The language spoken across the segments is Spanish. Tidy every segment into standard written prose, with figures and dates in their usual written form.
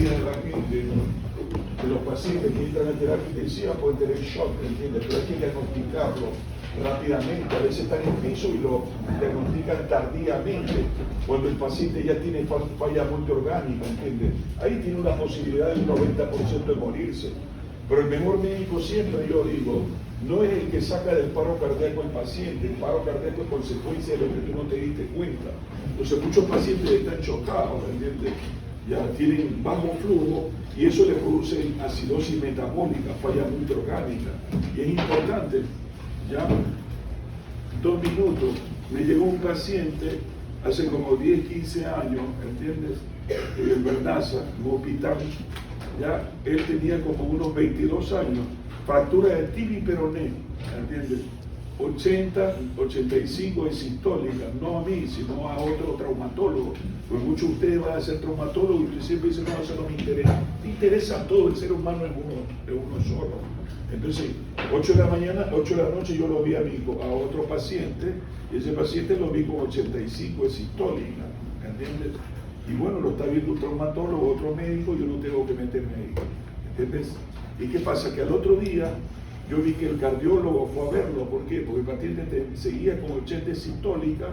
mayoría de la gente, de los pacientes que entran a terapia intensiva pueden tener shock, ¿entiendes? Pero hay que diagnosticarlo rápidamente. A veces están en piso y lo diagnostican tardíamente, cuando el paciente ya tiene falla multiorgánica, ¿entiendes? Ahí tiene una posibilidad del 90% de morirse. Pero el mejor médico siempre, yo digo, no es el que saca del paro cardíaco al paciente. El paro cardíaco es consecuencia de lo que tú no te diste cuenta. Entonces muchos pacientes están chocados, ¿entiendes? Ya tienen bajo flujo y eso le produce acidosis metabólica, falla multiorgánica. Y es importante, ya 2 minutos, me llegó un paciente hace como 10, 15 años, ¿entiendes? En Vernaza, en un hospital, ya él tenía como unos 22 años, fractura de tibia y peroné, ¿entiendes? 80, 85 de sistólica, no a mí, sino a otro traumatólogo. Pues muchos de ustedes van a ser traumatólogos y ustedes siempre dicen, no, eso no me interesa. Me interesa todo, el ser humano es uno solo. Entonces, 8 de la mañana, 8 de la noche yo lo vi a otro paciente, y ese paciente lo vi con 85 de sistólica, ¿entiendes? Y bueno, lo está viendo un traumatólogo, otro médico, yo no tengo que meterme ahí, ¿entiendes? ¿Y qué pasa? Que al otro día yo vi que el cardiólogo fue a verlo. ¿Por qué? Porque el paciente seguía con 80 sistólica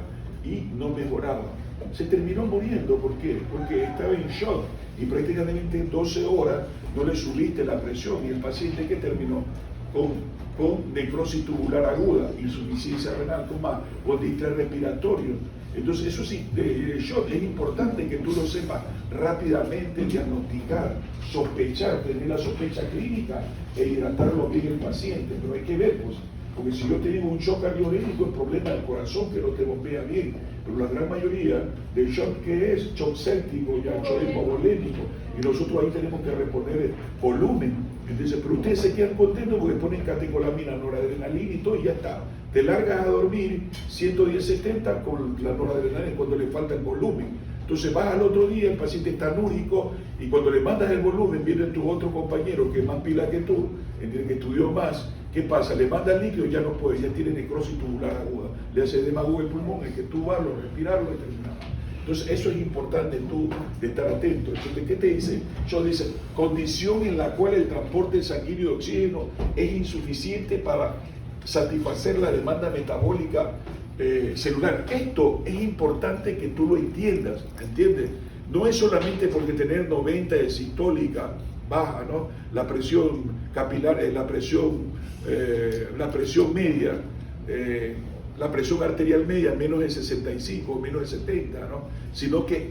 y no mejoraba. Se terminó muriendo. ¿Por qué? Porque estaba en shock y prácticamente 12 horas no le subiste la presión y el paciente que terminó con necrosis tubular aguda, insuficiencia renal con distrés respiratorio. Entonces eso sí, el shock es importante que tú lo sepas rápidamente, diagnosticar, sospechar, tener la sospecha clínica e hidratarlo bien el paciente. Pero hay que ver, pues, porque si yo tengo un shock cardiogénico, es problema del corazón que no te bombea bien. Pero la gran mayoría del shock que es shock séptico, ya shock hipovolémico, y nosotros ahí tenemos que reponer volumen. Entonces, pero ustedes se quedan contentos porque ponen catecolamina, noradrenalina y todo y ya está. Te largas a dormir 110-70 con la noradrenalina cuando le falta el volumen. Entonces vas al otro día, el paciente está anúrico y cuando le mandas el volumen viene tu otro compañero que es más pila que tú, que estudió más. ¿Qué pasa? Le manda el líquido y ya no puede, ya tiene necrosis tubular aguda. Le hace edema agudo el pulmón, el que tú vas, lo respirarlo y terminamos. Entonces eso es importante tú de estar atento. Entonces, ¿qué te dice? Yo dice, condición en la cual el transporte sanguíneo de oxígeno es insuficiente para satisfacer la demanda metabólica celular. Esto es importante que tú lo entiendas, ¿entiendes? No es solamente porque tener 90 de sistólica baja, ¿no? La presión capilar, la presión media, la presión arterial media menos de 65, menos de 70, ¿no? Sino que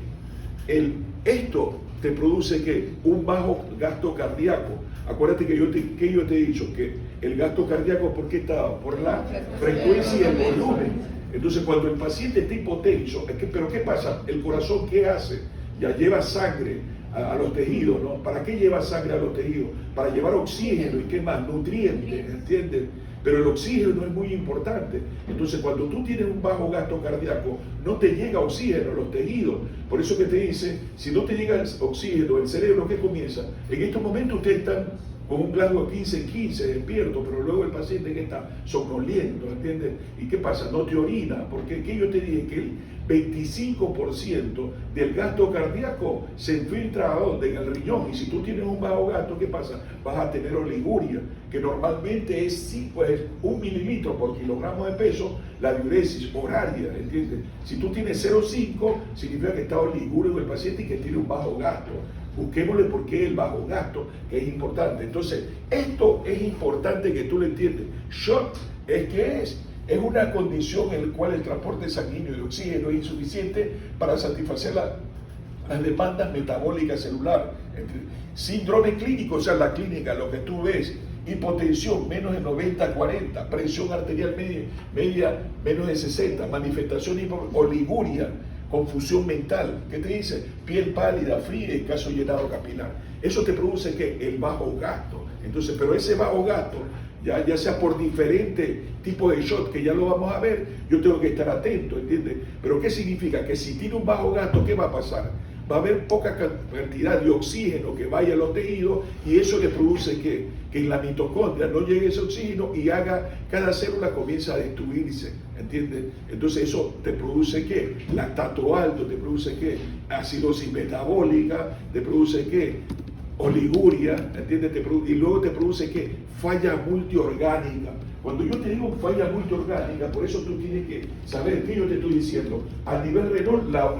esto te produce que un bajo gasto cardíaco. Acuérdate que yo te he dicho que el gasto cardíaco, ¿por qué está? Por la frecuencia y el volumen. Entonces, cuando el paciente está hipotenso, ¿pero qué pasa? El corazón, ¿qué hace? Ya lleva sangre a los tejidos, ¿no? ¿Para qué lleva sangre a los tejidos? Para llevar oxígeno y qué más, nutrientes, ¿entiendes? Pero el oxígeno no es muy importante. Entonces, cuando tú tienes un bajo gasto cardíaco, no te llega oxígeno a los tejidos. Por eso que te dice, si no te llega oxígeno, el cerebro, ¿qué comienza? En estos momentos ustedes están con un glasgow 15-15 despierto, pero luego el paciente que está somnoliento, ¿entiendes? ¿Y qué pasa? No te orina, porque ¿qué yo te dije? Que el 25% del gasto cardíaco se infiltra ¿a dónde? En el riñón. Y si tú tienes un bajo gasto, ¿qué pasa? Vas a tener oliguria, que normalmente es 1 mililitro por kilogramo de peso, la diuresis horaria, ¿entiendes? Si tú tienes 0,5, significa que está oligúrico el paciente y que tiene un bajo gasto. Busquémosle por qué el bajo gasto, que es importante. Entonces, esto es importante que tú lo entiendas. Shock es que es una condición en la cual el transporte sanguíneo de oxígeno es insuficiente para satisfacer las demandas metabólicas celulares. Síndrome clínico, o sea, la clínica, lo que tú ves, hipotensión menos de 90-40, presión arterial media menos de 60, manifestación oliguria, confusión mental. ¿Qué te dice? Piel pálida, fría y caso llenado capilar. Eso te produce que el bajo gasto. Entonces, pero ese bajo gasto, ya sea por diferentes tipos de shock, que ya lo vamos a ver, yo tengo que estar atento, ¿entiendes? Pero ¿qué significa? Que si tiene un bajo gasto, ¿qué va a pasar? va a haber poca cantidad de oxígeno que vaya a los tejidos y eso le produce que en la mitocondria no llegue ese oxígeno y cada célula comienza a destruirse, ¿entiendes? Entonces eso te produce ¿qué? Lactato alto, te produce ¿qué? Acidosis metabólica, te produce ¿qué? Oliguria, ¿entiendes? Y luego te produce ¿qué? Falla multiorgánica. Cuando yo te digo falla multiorgánica, por eso tú tienes que saber qué yo te estoy diciendo. A nivel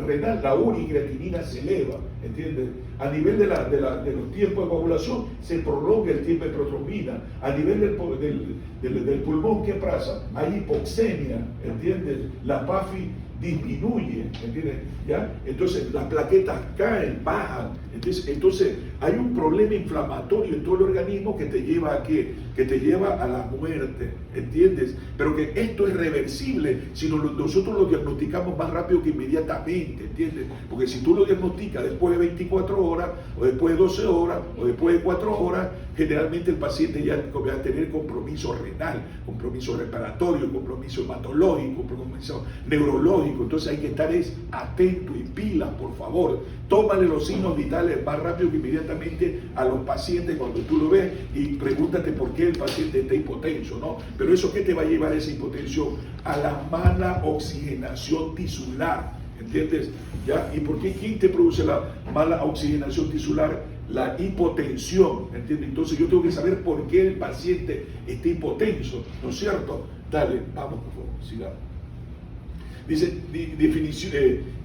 renal, la uricreatinina se eleva, ¿entiendes? A nivel de los tiempos de coagulación, se prolonga el tiempo de protrombina. A nivel del pulmón, ¿qué pasa? Hay hipoxemia, ¿entiendes? La PAFI disminuye, ¿entiendes? ¿Ya? Entonces las plaquetas caen, bajan. Entonces hay un problema inflamatorio en todo el organismo que te lleva a ¿qué? Que te lleva a la muerte, ¿entiendes? Pero que esto es reversible si nosotros lo diagnosticamos más rápido que inmediatamente, ¿entiendes? Porque si tú lo diagnosticas después de 24 horas, o después de 12 horas, o después de 4 horas, generalmente el paciente ya va a tener compromiso renal, compromiso respiratorio, compromiso hematológico, compromiso neurológico. Entonces hay que estar atento y pilas, por favor. Tómale los signos vitales más rápido que inmediatamente a los pacientes cuando tú lo ves y pregúntate por qué el paciente está hipotenso, ¿no? Pero eso, ¿qué te va a llevar a esa hipotensión? A la mala oxigenación tisular, ¿entiendes? ¿Ya? ¿Y por qué? ¿Quién te produce la mala oxigenación tisular? La hipotensión, ¿entiendes? Entonces yo tengo que saber por qué el paciente está hipotenso, ¿no es cierto? Dale, vamos, por favor, sigamos. Dice,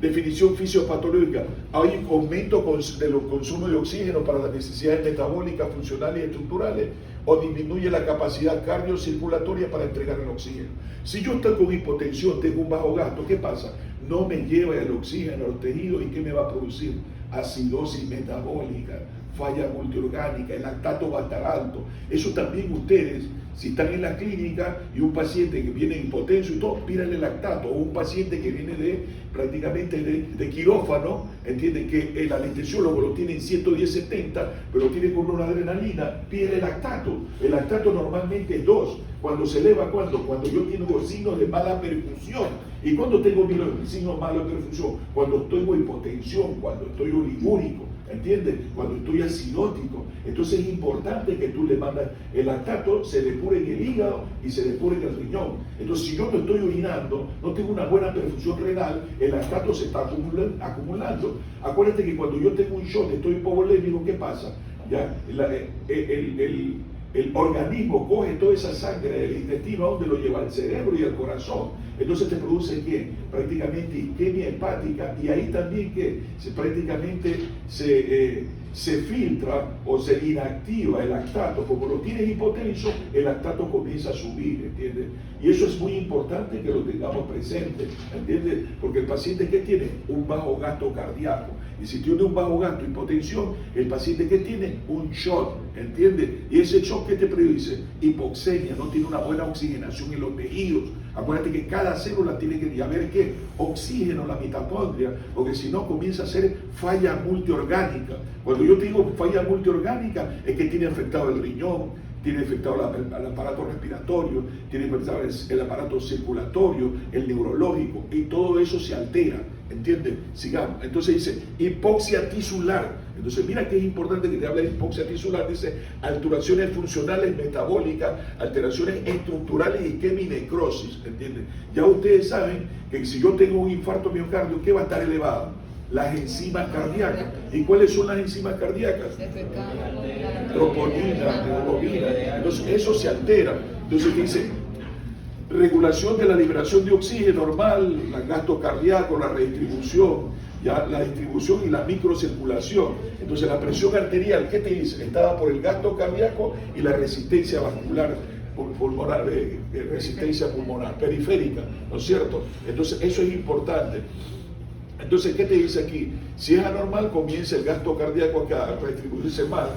definición fisiopatológica, hay un aumento de los consumos de oxígeno para las necesidades metabólicas, funcionales y estructurales, o disminuye la capacidad cardiocirculatoria para entregar el oxígeno. Si yo estoy con hipotensión, tengo un bajo gasto, ¿qué pasa? No me lleva el oxígeno a los tejidos, ¿y qué me va a producir? Acidosis metabólica, falla multiorgánica, el lactato va a estar alto. Eso también ustedes, si están en la clínica y un paciente que viene hipotenso y todo, pídale lactato, o un paciente que viene prácticamente de quirófano, entienden que el anestesiólogo lo tiene en 110-70, pero lo tiene con una adrenalina, pídale lactato. El lactato normalmente es 2. Cuando se eleva, ¿cuándo? Cuando yo tengo signos de mala perfusión. ¿Y cuando tengo signos de mala perfusión? Cuando estoy con hipotensión, cuando estoy oligúrico, ¿entiendes? Cuando estoy acidótico. Entonces es importante que tú le mandas el lactato, se depure en el hígado y se depure en el riñón. Entonces si yo no estoy orinando, no tengo una buena perfusión renal, el lactato se está acumulando. Acuérdate que cuando yo tengo un shock, estoy hipovolémico, ¿qué pasa? Ya, el organismo coge toda esa sangre del intestino, ¿a dónde lo lleva? Al cerebro y al corazón. Entonces te produce ¿qué? Prácticamente isquemia hepática, y ahí también que prácticamente se filtra o se inactiva el lactato. Como lo tienes hipotenso, el lactato comienza a subir, ¿entiendes? Y eso es muy importante que lo tengamos presente, ¿entiendes? Porque el paciente que tiene un bajo gasto cardíaco, y si tiene un bajo gasto, hipotensión, el paciente que tiene un shock, ¿entiendes? Y ese shock, ¿qué te produce? Hipoxemia, no tiene una buena oxigenación en los tejidos. Acuérdate que cada célula tiene que haber ¿qué? Oxígeno en la mitocondria, porque si no comienza a ser falla multiorgánica. Cuando yo te digo falla multiorgánica, es que tiene afectado el riñón, tiene afectado el aparato respiratorio, tiene afectado el aparato circulatorio, el neurológico, y todo eso se altera, ¿entiendes? Sigamos. Entonces dice hipoxia tisular. Entonces mira que es importante que te hable de hipoxia tisular. Dice alteraciones funcionales metabólicas, alteraciones estructurales, isquemia y necrosis, ¿entiendes? Ya ustedes saben que si yo tengo un infarto miocardio, ¿qué va a estar elevado? Las enzimas cardíacas. ¿Y cuáles son las enzimas cardíacas? Troponina, hemoglobina. Entonces eso se altera. Entonces dice regulación de la liberación de oxígeno normal, el gasto cardíaco, la redistribución, ya la distribución y la microcirculación. Entonces la presión arterial, ¿qué te dice? Estaba por el gasto cardíaco y la resistencia vascular pulmonar, resistencia pulmonar periférica, ¿no es cierto? Entonces eso es importante. Entonces, ¿qué te dice aquí? Si es anormal, comienza el gasto cardíaco a redistribuirse mal,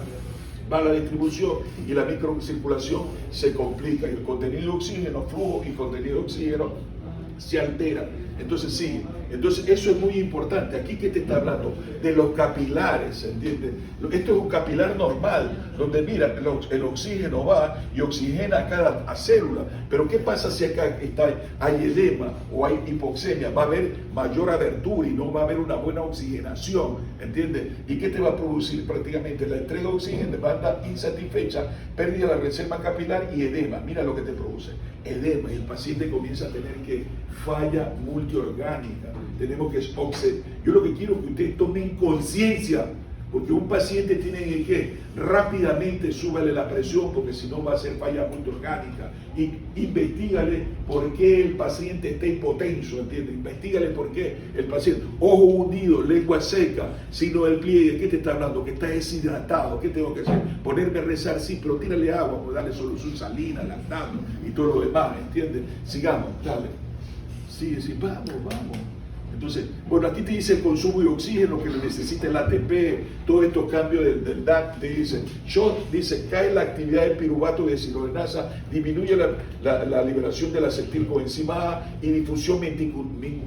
mala distribución, y la microcirculación se complica, y el contenido de oxígeno, flujo y contenido de oxígeno se altera. Entonces sí, entonces eso es muy importante. Aquí que te está hablando de los capilares, ¿entiendes? Esto es un capilar normal, donde mira, el oxígeno va y oxigena a cada célula. Pero ¿qué pasa si acá hay edema o hay hipoxemia? Va a haber mayor abertura y no va a haber una buena oxigenación, ¿entiendes? ¿Y qué te va a producir? Prácticamente la entrega de oxígeno va a andar insatisfecha, pérdida de la reserva capilar y edema. Mira lo que te produce. Edema, y el paciente comienza a tener que falla multiorgánica. Tenemos que yo lo que quiero es que ustedes tomen conciencia, porque un paciente tiene que rápidamente súbale la presión, porque si no va a ser falla multiorgánica. Y investígale por qué el paciente está hipotenso, ¿entiendes? Investígale por qué el paciente, ojo hundido, lengua seca, signo del pliegue. ¿Qué te está hablando? Que está deshidratado. ¿Qué tengo que hacer? Ponerme a rezar, sí, pero tírale agua, pues darle solución salina, lactando y todo lo demás, ¿entiendes? Sigamos, dale. Sí, vamos. Entonces, bueno, aquí te dice el consumo de oxígeno que necesita el ATP, todos estos cambios del DAC, te dice, dice, cae la actividad del piruvato de deshidrogenasa, disminuye la liberación de la acetilcoenzima A y difusión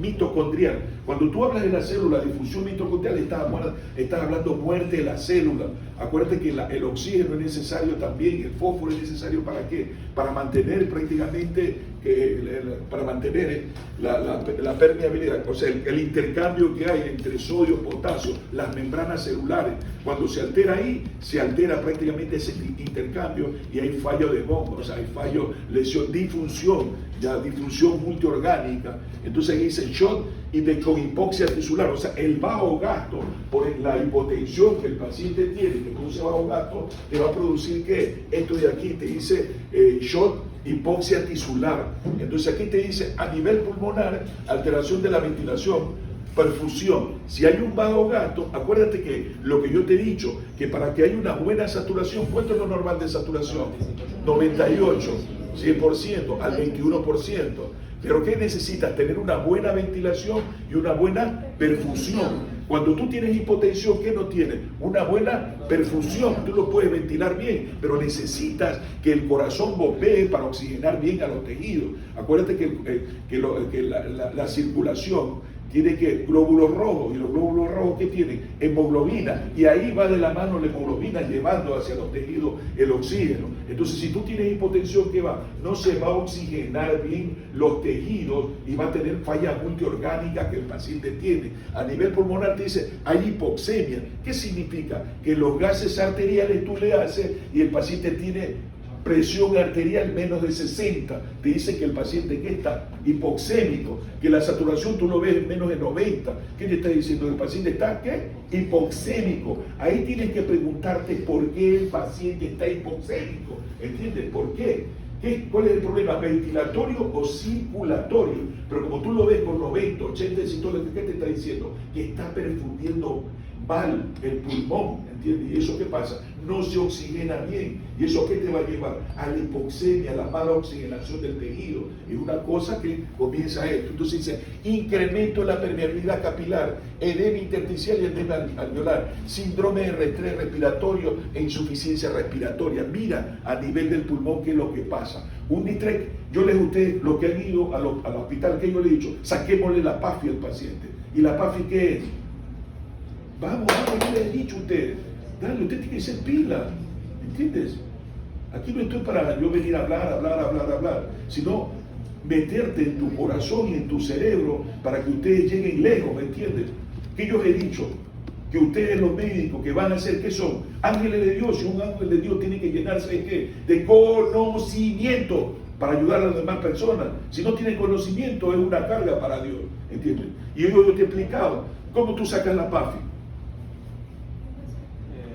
mitocondrial. Cuando tú hablas de la célula, difusión mitocondrial, estás hablando muerte de la célula. Acuérdate que el oxígeno es necesario también, el fósforo es necesario ¿para qué? Para mantener prácticamente, para mantener la permeabilidad, o sea, el intercambio que hay entre sodio y potasio, las membranas celulares. Cuando se altera ahí, se altera prácticamente ese intercambio y hay fallo de bomba, o sea, hay fallo, lesión, disfunción multiorgánica. Entonces ahí dice shot y con hipoxia tisular, o sea, el bajo gasto por la hipotensión que el paciente tiene, que produce bajo gasto, te va a producir que esto de aquí te dice shot, hipoxia tisular. Entonces aquí te dice a nivel pulmonar, alteración de la ventilación, perfusión. Si hay un bajo gasto, acuérdate que lo que yo te he dicho, que para que haya una buena saturación, ¿cuánto es lo normal de saturación? 98, 100%, al 21%. Pero ¿qué necesitas? Tener una buena ventilación y una buena perfusión. Cuando tú tienes hipotensión, ¿qué no tienes? Una buena perfusión. Tú lo puedes ventilar bien, pero necesitas que el corazón bombee para oxigenar bien a los tejidos. Acuérdate que la circulación tiene que glóbulos rojos, y los glóbulos rojos ¿qué tienen? Hemoglobina, y ahí va de la mano la hemoglobina llevando hacia los tejidos el oxígeno. Entonces si tú tienes hipotensión, ¿qué va? No se va a oxigenar bien los tejidos y va a tener fallas multiorgánicas que el paciente tiene. A nivel pulmonar te dice, hay hipoxemia. ¿Qué significa? Que los gases arteriales tú le haces y el paciente tiene presión arterial menos de 60, te dice que el paciente que está hipoxémico, que la saturación tú lo ves en menos de 90, ¿qué te está diciendo? El paciente está, ¿qué? Hipoxémico. Ahí tienes que preguntarte por qué el paciente está hipoxémico, ¿entiendes? ¿Por qué? ¿Cuál es el problema? ¿Ventilatorio o circulatorio? Pero como tú lo ves con 90, 80 decitores, ¿qué te está diciendo? Que está perfundiendo mal el pulmón, ¿entiendes? ¿Y eso qué pasa? No se oxigena bien. ¿Y eso qué te va a llevar? A la hipoxemia, a la mala oxigenación del tejido. Es una cosa que comienza esto. Entonces dice, incremento en la permeabilidad capilar, edema intersticial y edema alveolar, síndrome de estrés respiratorio e insuficiencia respiratoria. Mira a nivel del pulmón qué es lo que pasa. Un distrés, yo les a ustedes, los que han ido al hospital, que yo les he dicho, saquémosle la PAFI al paciente. ¿Y la PAFI qué es? Vamos, yo les he dicho a ustedes, dale, usted tiene que ser pila, ¿entiendes? Aquí no estoy para yo venir a hablar, sino meterte en tu corazón y en tu cerebro para que ustedes lleguen lejos, ¿me entiendes? Que yo les he dicho que ustedes los médicos que van a ser, ¿qué son? Ángeles de Dios, y un ángel de Dios tiene que llenarse de ¿qué? De conocimiento para ayudar a las demás personas. Si no tienen conocimiento es una carga para Dios, ¿entiendes? Y yo te he explicado, ¿cómo tú sacas la PAFI?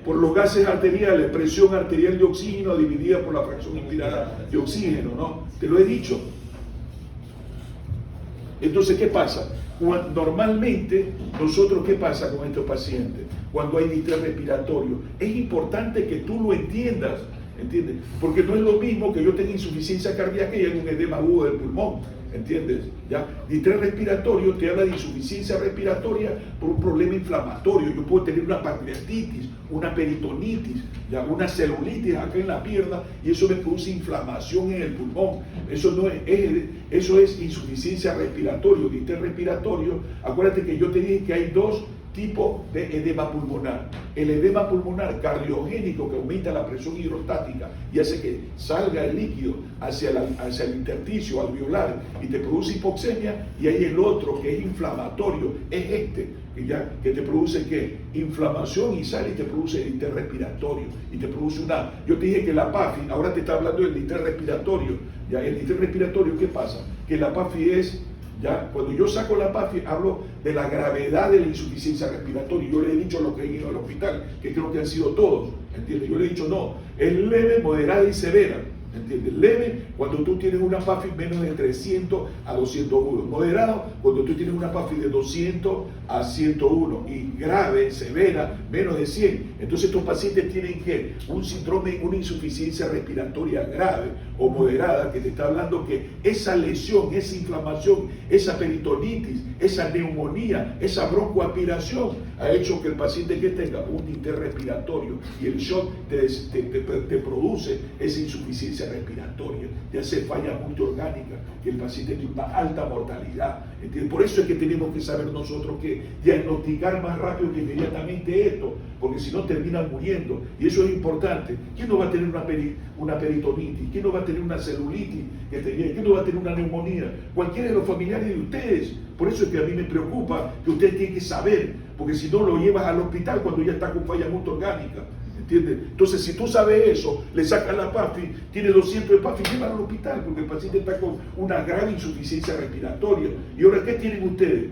Por los gases arteriales, presión arterial de oxígeno dividida por la fracción inspirada de oxígeno, ¿no? Te lo he dicho. Entonces, ¿qué pasa? Normalmente, nosotros, ¿qué pasa con estos pacientes? Cuando hay distrés respiratorio, es importante que tú lo entiendas, ¿entiendes? Porque no es lo mismo que yo tenga insuficiencia cardíaca y haya un edema agudo del pulmón. ¿entiendes? ¿Ya? Distrés respiratorio te habla de insuficiencia respiratoria por un problema inflamatorio. Yo puedo tener una pancreatitis, una peritonitis, ¿ya? Una celulitis acá en la pierna y eso me produce inflamación en el pulmón. Eso es insuficiencia respiratoria, distrés respiratorio. Acuérdate que yo te dije que hay dos tipo de edema pulmonar. El edema pulmonar cardiogénico, que aumenta la presión hidrostática y hace que salga el líquido hacia el intersticio alveolar y te produce hipoxemia, y hay el otro que es inflamatorio, es que te produce ¿qué? Inflamación y sale y te produce distrés respiratorio y te produce yo te dije que la PAFI, ahora te está hablando del distrés respiratorio. Ya, el distrés respiratorio, ¿qué pasa? Que la PAFI es ¿ya? Cuando yo saco la PAFI, hablo de la gravedad de la insuficiencia respiratoria. Yo le he dicho a los que han ido al hospital, que creo que han sido todos, ¿entiendes? Yo le he dicho, no, es leve, moderada y severa, ¿entiendes? Leve cuando tú tienes una PAFI menos de 300 a 201. Moderado cuando tú tienes una PAFI de 200 a 101. Y grave, severa, menos de 100. Entonces estos pacientes tienen que un síndrome, una insuficiencia respiratoria grave o moderada, que te está hablando que esa lesión, esa inflamación, esa peritonitis, esa neumonía, esa broncoaspiración ha hecho que el paciente que tenga un distrés respiratorio y el shock te produce esa insuficiencia respiratoria, ya sea falla multiorgánica, que el paciente tiene una alta mortalidad. ¿Entiendes? Por eso es que tenemos que saber nosotros que diagnosticar más rápido que inmediatamente esto, porque si no terminan muriendo, y eso es importante. ¿Quién no va a tener una peritonitis? ¿Quién no va a tener una celulitis? ¿Quién no va a tener una neumonía? Cualquiera de los familiares de ustedes. Por eso es que a mí me preocupa que ustedes tienen que saber, porque si no lo llevas al hospital cuando ya está con falla multiorgánica. ¿Entiendes? Entonces, si tú sabes eso, le sacas la PAFI, tiene 200 de PAFI, llévalo al hospital, porque el paciente está con una grave insuficiencia respiratoria. ¿Y ahora qué tienen ustedes?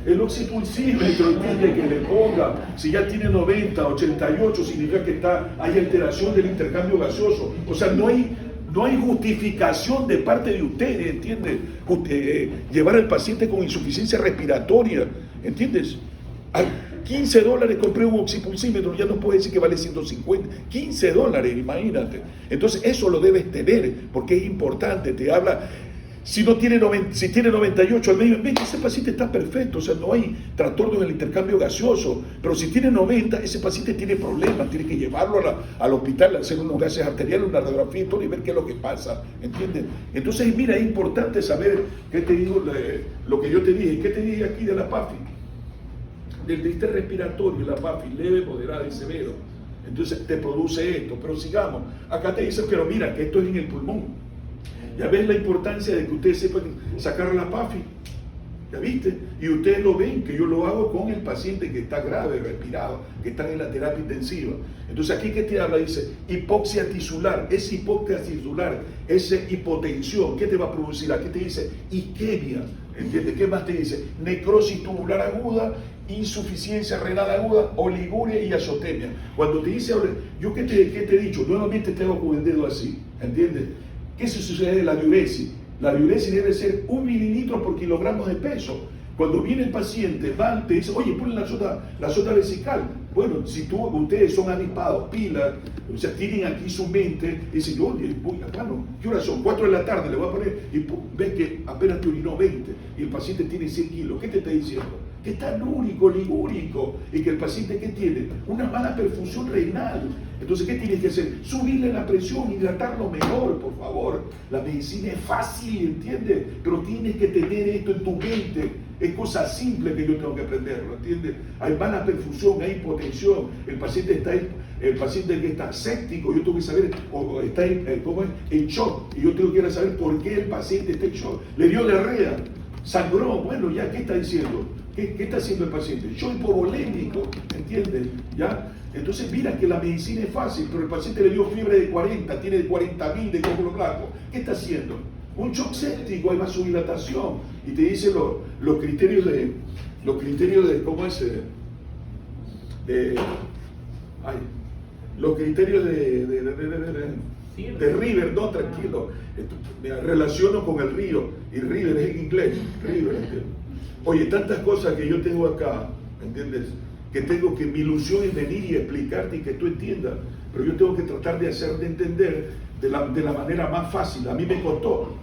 El oxipulsímetro, entiende, que le ponga, si ya tiene 90, 88, significa que hay alteración del intercambio gaseoso. O sea, no hay justificación de parte de ustedes, ¿entiendes? Llevar al paciente con insuficiencia respiratoria, ¿entiendes? $15 compré un oxipulsímetro, ya no puedo decir que vale 150, $15, imagínate. Entonces eso lo debes tener, porque es importante, te habla. Si tiene 98 al medio, ese paciente está perfecto, o sea, no hay trastorno en el intercambio gaseoso, pero si tiene 90, ese paciente tiene problemas, tiene que llevarlo al hospital, hacer unos gases arteriales, una radiografía y todo, y ver qué es lo que pasa, ¿entiendes? Entonces, mira, es importante saber qué te digo, lo que yo te dije. ¿Qué te dije aquí de la PAFI? Del distrés respiratorio, la PAFI, leve, moderada y severo. Entonces te produce esto, pero sigamos. Acá te dicen, pero mira, que esto es en el pulmón. Ya ves la importancia de que ustedes sepan sacar la PAFI. ¿Ya viste? Y ustedes lo ven, que yo lo hago con el paciente que está grave, respirado, que está en la terapia intensiva. Entonces aquí que te habla, dice, hipoxia tisular. Esa hipoxia tisular, esa hipotensión, ¿qué te va a producir? Aquí te dice isquemia. ¿Entiendes? ¿Qué más te dice? Necrosis tubular aguda, insuficiencia renal aguda, oliguria y azotemia. Cuando te dice, yo ¿qué te he dicho? Nuevamente te hago con el dedo así, ¿entiendes? ¿Qué se sucede en la diuresis? La diuresis debe ser 1 mililitro por kilogramo de peso. Cuando viene el paciente, te dice, oye, ponle la sota vesical. Bueno, si ustedes son avispados, pilas, o sea, tienen aquí su mente, y dicen, oye, bueno, ¿qué horas son? 4 de la tarde, le voy a poner, y ves que apenas te urinó 20, y el paciente tiene 100 kilos. ¿Qué te está diciendo? Que está lúrico, ligúrico, y que el paciente, ¿qué tiene? Una mala perfusión renal. Entonces, ¿qué tienes que hacer? Subirle la presión, hidratarlo mejor, por favor. La medicina es fácil, ¿entiendes? Pero tienes que tener esto en tu mente. Es cosa simple que yo tengo que aprenderlo, ¿entiendes? Hay mala perfusión, hay hipotensión, el paciente que está séptico, yo tengo que saber, o está en shock, y yo tengo que saber por qué el paciente está en shock. Le dio diarrea, sangró, bueno, ya, ¿qué está diciendo? ¿Qué está haciendo el paciente? Shock hipovolémico, ¿entiendes? ¿Ya? Entonces mira que la medicina es fácil, pero el paciente le dio fiebre de 40, tiene 40.000 de glóbulos blancos. ¿Qué está haciendo? Un shock séptico, hay vasodilatación. Y te dice los criterios de ¿cómo es? Los criterios de River, no, tranquilo. Me relaciono con el río, y River es en inglés, River, ¿entiendes? Oye, tantas cosas que yo tengo acá, ¿entiendes? Que tengo que, mi ilusión es venir y explicarte y que tú entiendas, pero yo tengo que tratar de hacerte entender de la manera más fácil. A mí me costó.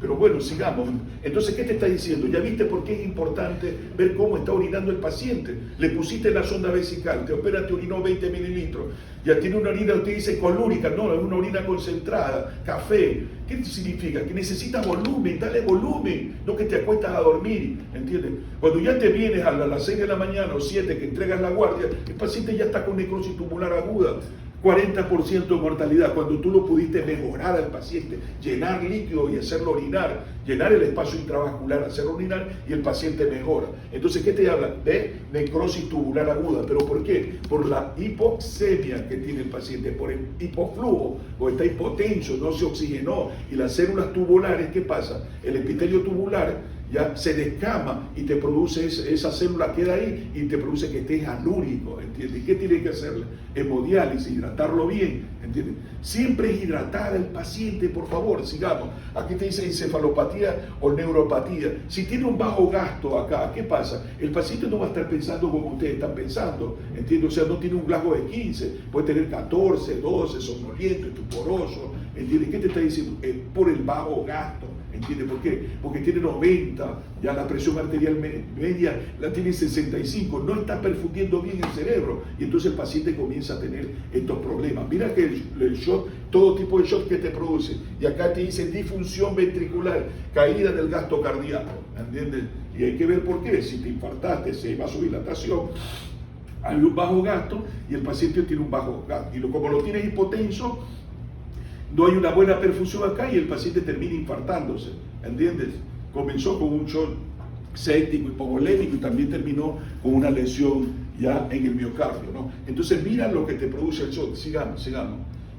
Pero bueno, sigamos. Entonces, ¿qué te está diciendo? ¿Ya viste por qué es importante ver cómo está orinando el paciente? Le pusiste la sonda vesical, te opera, te orinó 20 mililitros. Ya tiene una orina, usted dice colúrica, no, es una orina concentrada, café. ¿Qué significa? Que necesita volumen, dale volumen, no que te acuestas a dormir, ¿entiendes? Cuando ya te vienes a las 6 de la mañana o 7 que entregas la guardia, el paciente ya está con necrosis tubular aguda. 40% de mortalidad, cuando tú lo pudiste mejorar al paciente, llenar líquido y hacerlo orinar, llenar el espacio intravascular, hacerlo orinar y el paciente mejora. Entonces, ¿qué te habla? De necrosis tubular aguda. ¿Pero por qué? Por la hipoxemia que tiene el paciente, por el hipoflujo, o está hipotenso, no se oxigenó. Y las células tubulares, ¿qué pasa? El epitelio tubular ya se descama y te produce, esa célula queda ahí y te produce que estés anúrico, ¿entiendes? ¿Y qué tiene que hacerle? Hemodiálisis, hidratarlo bien, ¿entiendes? Siempre es hidratar al paciente, por favor, sigamos. Aquí te dice encefalopatía o neuropatía. Si tiene un bajo gasto acá, ¿qué pasa? El paciente no va a estar pensando como ustedes están pensando, ¿entiendes? O sea, no tiene un gasto de 15, puede tener 14, 12, somnoliento, estuporoso, ¿entiendes? ¿Qué te está diciendo? Por el bajo gasto. ¿Entiendes por qué? Porque tiene 90, ya la presión arterial media la tiene 65, no está perfundiendo bien el cerebro y entonces el paciente comienza a tener estos problemas. Mira que el shock, todo tipo de shock que te produce, y acá te dice disfunción ventricular, caída del gasto cardíaco, ¿entiendes? Y hay que ver por qué, si te infartaste, si hay vasodilatación, hay un bajo gasto y el paciente tiene un bajo gasto, y como lo tienes hipotenso, no hay una buena perfusión acá y el paciente termina infartándose, ¿entiendes? Comenzó con un shock séptico, hipovolémico y también terminó con una lesión ya en el miocardio, ¿no? Entonces mira lo que te produce el shock, sigamos,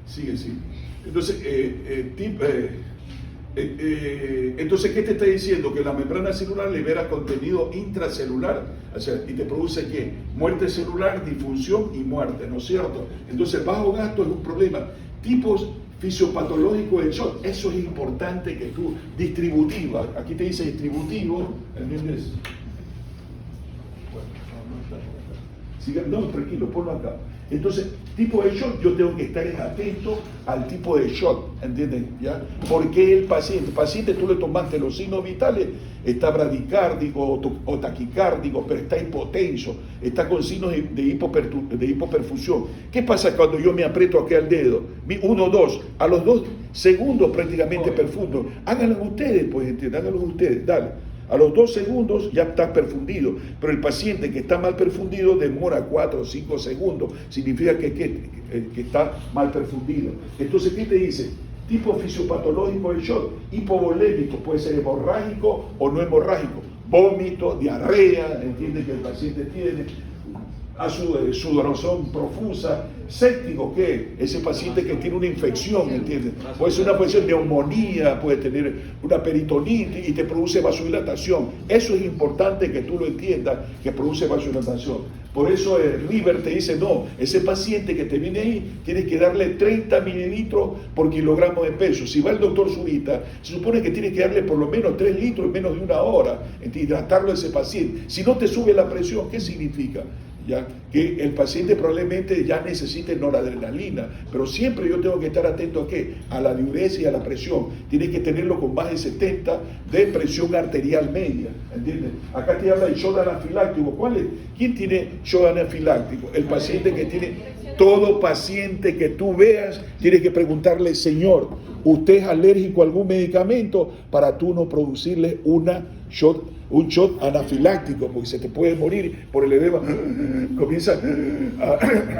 sigue. Entonces, entonces, ¿qué te está diciendo? Que la membrana celular libera contenido intracelular, o sea, y te produce ¿qué? Muerte celular, disfunción y muerte, ¿no es cierto? Entonces, bajo gasto es un problema. Tipos fisiopatológico del shock, eso es importante que tú, distributiva, aquí te dice distributivo, ¿entiendes? No, tranquilo, ponlo acá. Entonces, tipo de shock, yo tengo que estar atento al tipo de shock, ¿entiendes? ¿Ya? Porque el paciente tú le tomaste los signos vitales, está bradicárdico o taquicárdico, pero está hipotenso, está con signos de hipoperfusión. ¿Qué pasa cuando yo me aprieto aquí al dedo? 1, 2, a los 2 segundos prácticamente perfundo. Háganlo ustedes, pues, ¿entiendes? Háganlo ustedes, dale. A los 2 segundos ya está perfundido, pero el paciente que está mal perfundido demora 4 o 5 segundos, significa que está mal perfundido. Entonces, ¿qué te dice? Tipo fisiopatológico del shock, hipovolémico, puede ser hemorrágico o no hemorrágico, vómito, diarrea, entiende que el paciente tiene, a sudoración profusa, séptico, ¿qué? Ese paciente que tiene una infección, ¿entiendes? Puede ser una neumonía, puede tener una peritonitis y te produce vasodilatación. Eso es importante que tú lo entiendas, que produce vasodilatación. Por eso el River te dice, no, ese paciente que te viene ahí, tienes que darle 30 mililitros por kilogramo de peso. Si va el doctor Zurita, se supone que tienes que darle por lo menos 3 litros en menos de una hora, hidratarlo a ese paciente. Si no te sube la presión, ¿qué significa? ¿Ya? Que el paciente probablemente ya necesite noradrenalina, pero siempre yo tengo que estar atento a qué, a la diuresis y a la presión. Tiene que tenerlo con más de 70 de presión arterial media, ¿entiendes? Acá te habla de shock anafiláctico. ¿Cuál es? ¿Quién tiene shock anafiláctico? El paciente que tiene, todo paciente que tú veas, tienes que preguntarle, señor, ¿usted es alérgico a algún medicamento? Para tú no producirle un shock anafiláctico, porque se te puede morir por el edema. Comienza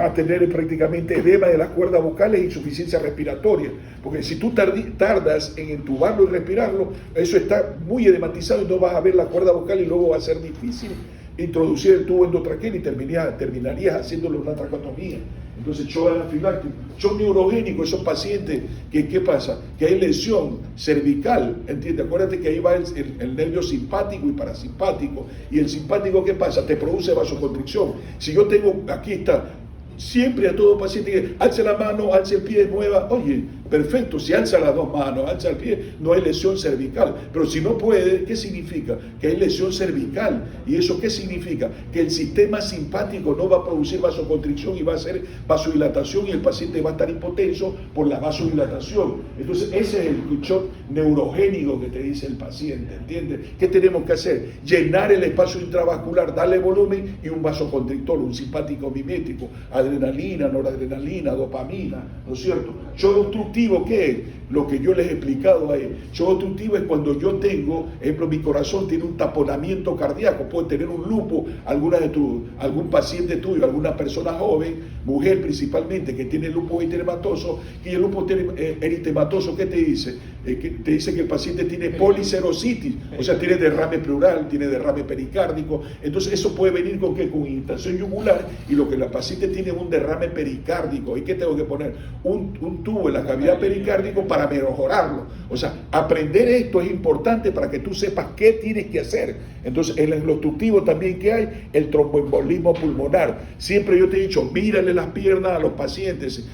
a tener prácticamente edema de las cuerdas vocales e insuficiencia respiratoria, porque si tú tardas en entubarlo y respirarlo, eso está muy edematizado y no vas a ver la cuerda vocal y luego va a ser difícil introducir el tubo endotraqueal y terminarías haciéndole una traqueotomía. Entonces, shock anafiláctico, shock neurogénico, esos pacientes que, ¿qué pasa? Que hay lesión cervical, ¿entiendes? Acuérdate que ahí va el nervio simpático y parasimpático, y el simpático, ¿qué pasa? Te produce vasoconstricción. Si yo tengo, aquí está, siempre a todo paciente que alce la mano, alce el pie, mueva, oye, perfecto, si alza las dos manos, alza el pie, no hay lesión cervical. Pero si no puede, ¿qué significa? Que hay lesión cervical. ¿Y eso qué significa? Que el sistema simpático no va a producir vasoconstricción y va a hacer vasodilatación, y el paciente va a estar hipotenso por la vasodilatación. Entonces ese es el shock neurogénico que te dice el paciente, ¿entiendes? ¿Qué tenemos que hacer? Llenar el espacio intravascular, darle volumen y un vasoconstrictor, un simpático mimético, adrenalina, noradrenalina, dopamina, ¿no es cierto? Shock obstructivo, ¿qué es? Lo que yo les he explicado ahí. Shock obstructivo es cuando yo tengo, ejemplo, mi corazón tiene un taponamiento cardíaco, puede tener un lupus, algún paciente tuyo, alguna persona joven, mujer principalmente, que tiene lupus eritematoso, y el lupus eritematoso, ¿qué te dice? Que te dice que el paciente tiene policerositis, o sea, tiene derrame pleural, tiene derrame pericárdico. Entonces eso puede venir con ¿qué? Con irritación yugular, y lo que la paciente tiene es un derrame pericárdico. ¿Y qué tengo que poner? Un tubo en la cavidad pericárdico para mejorarlo. O sea, aprender esto es importante para que tú sepas qué tienes que hacer. Entonces, en el obstructivo también, ¿qué hay? El tromboembolismo pulmonar. Siempre yo te he dicho, mírale las piernas a los pacientes.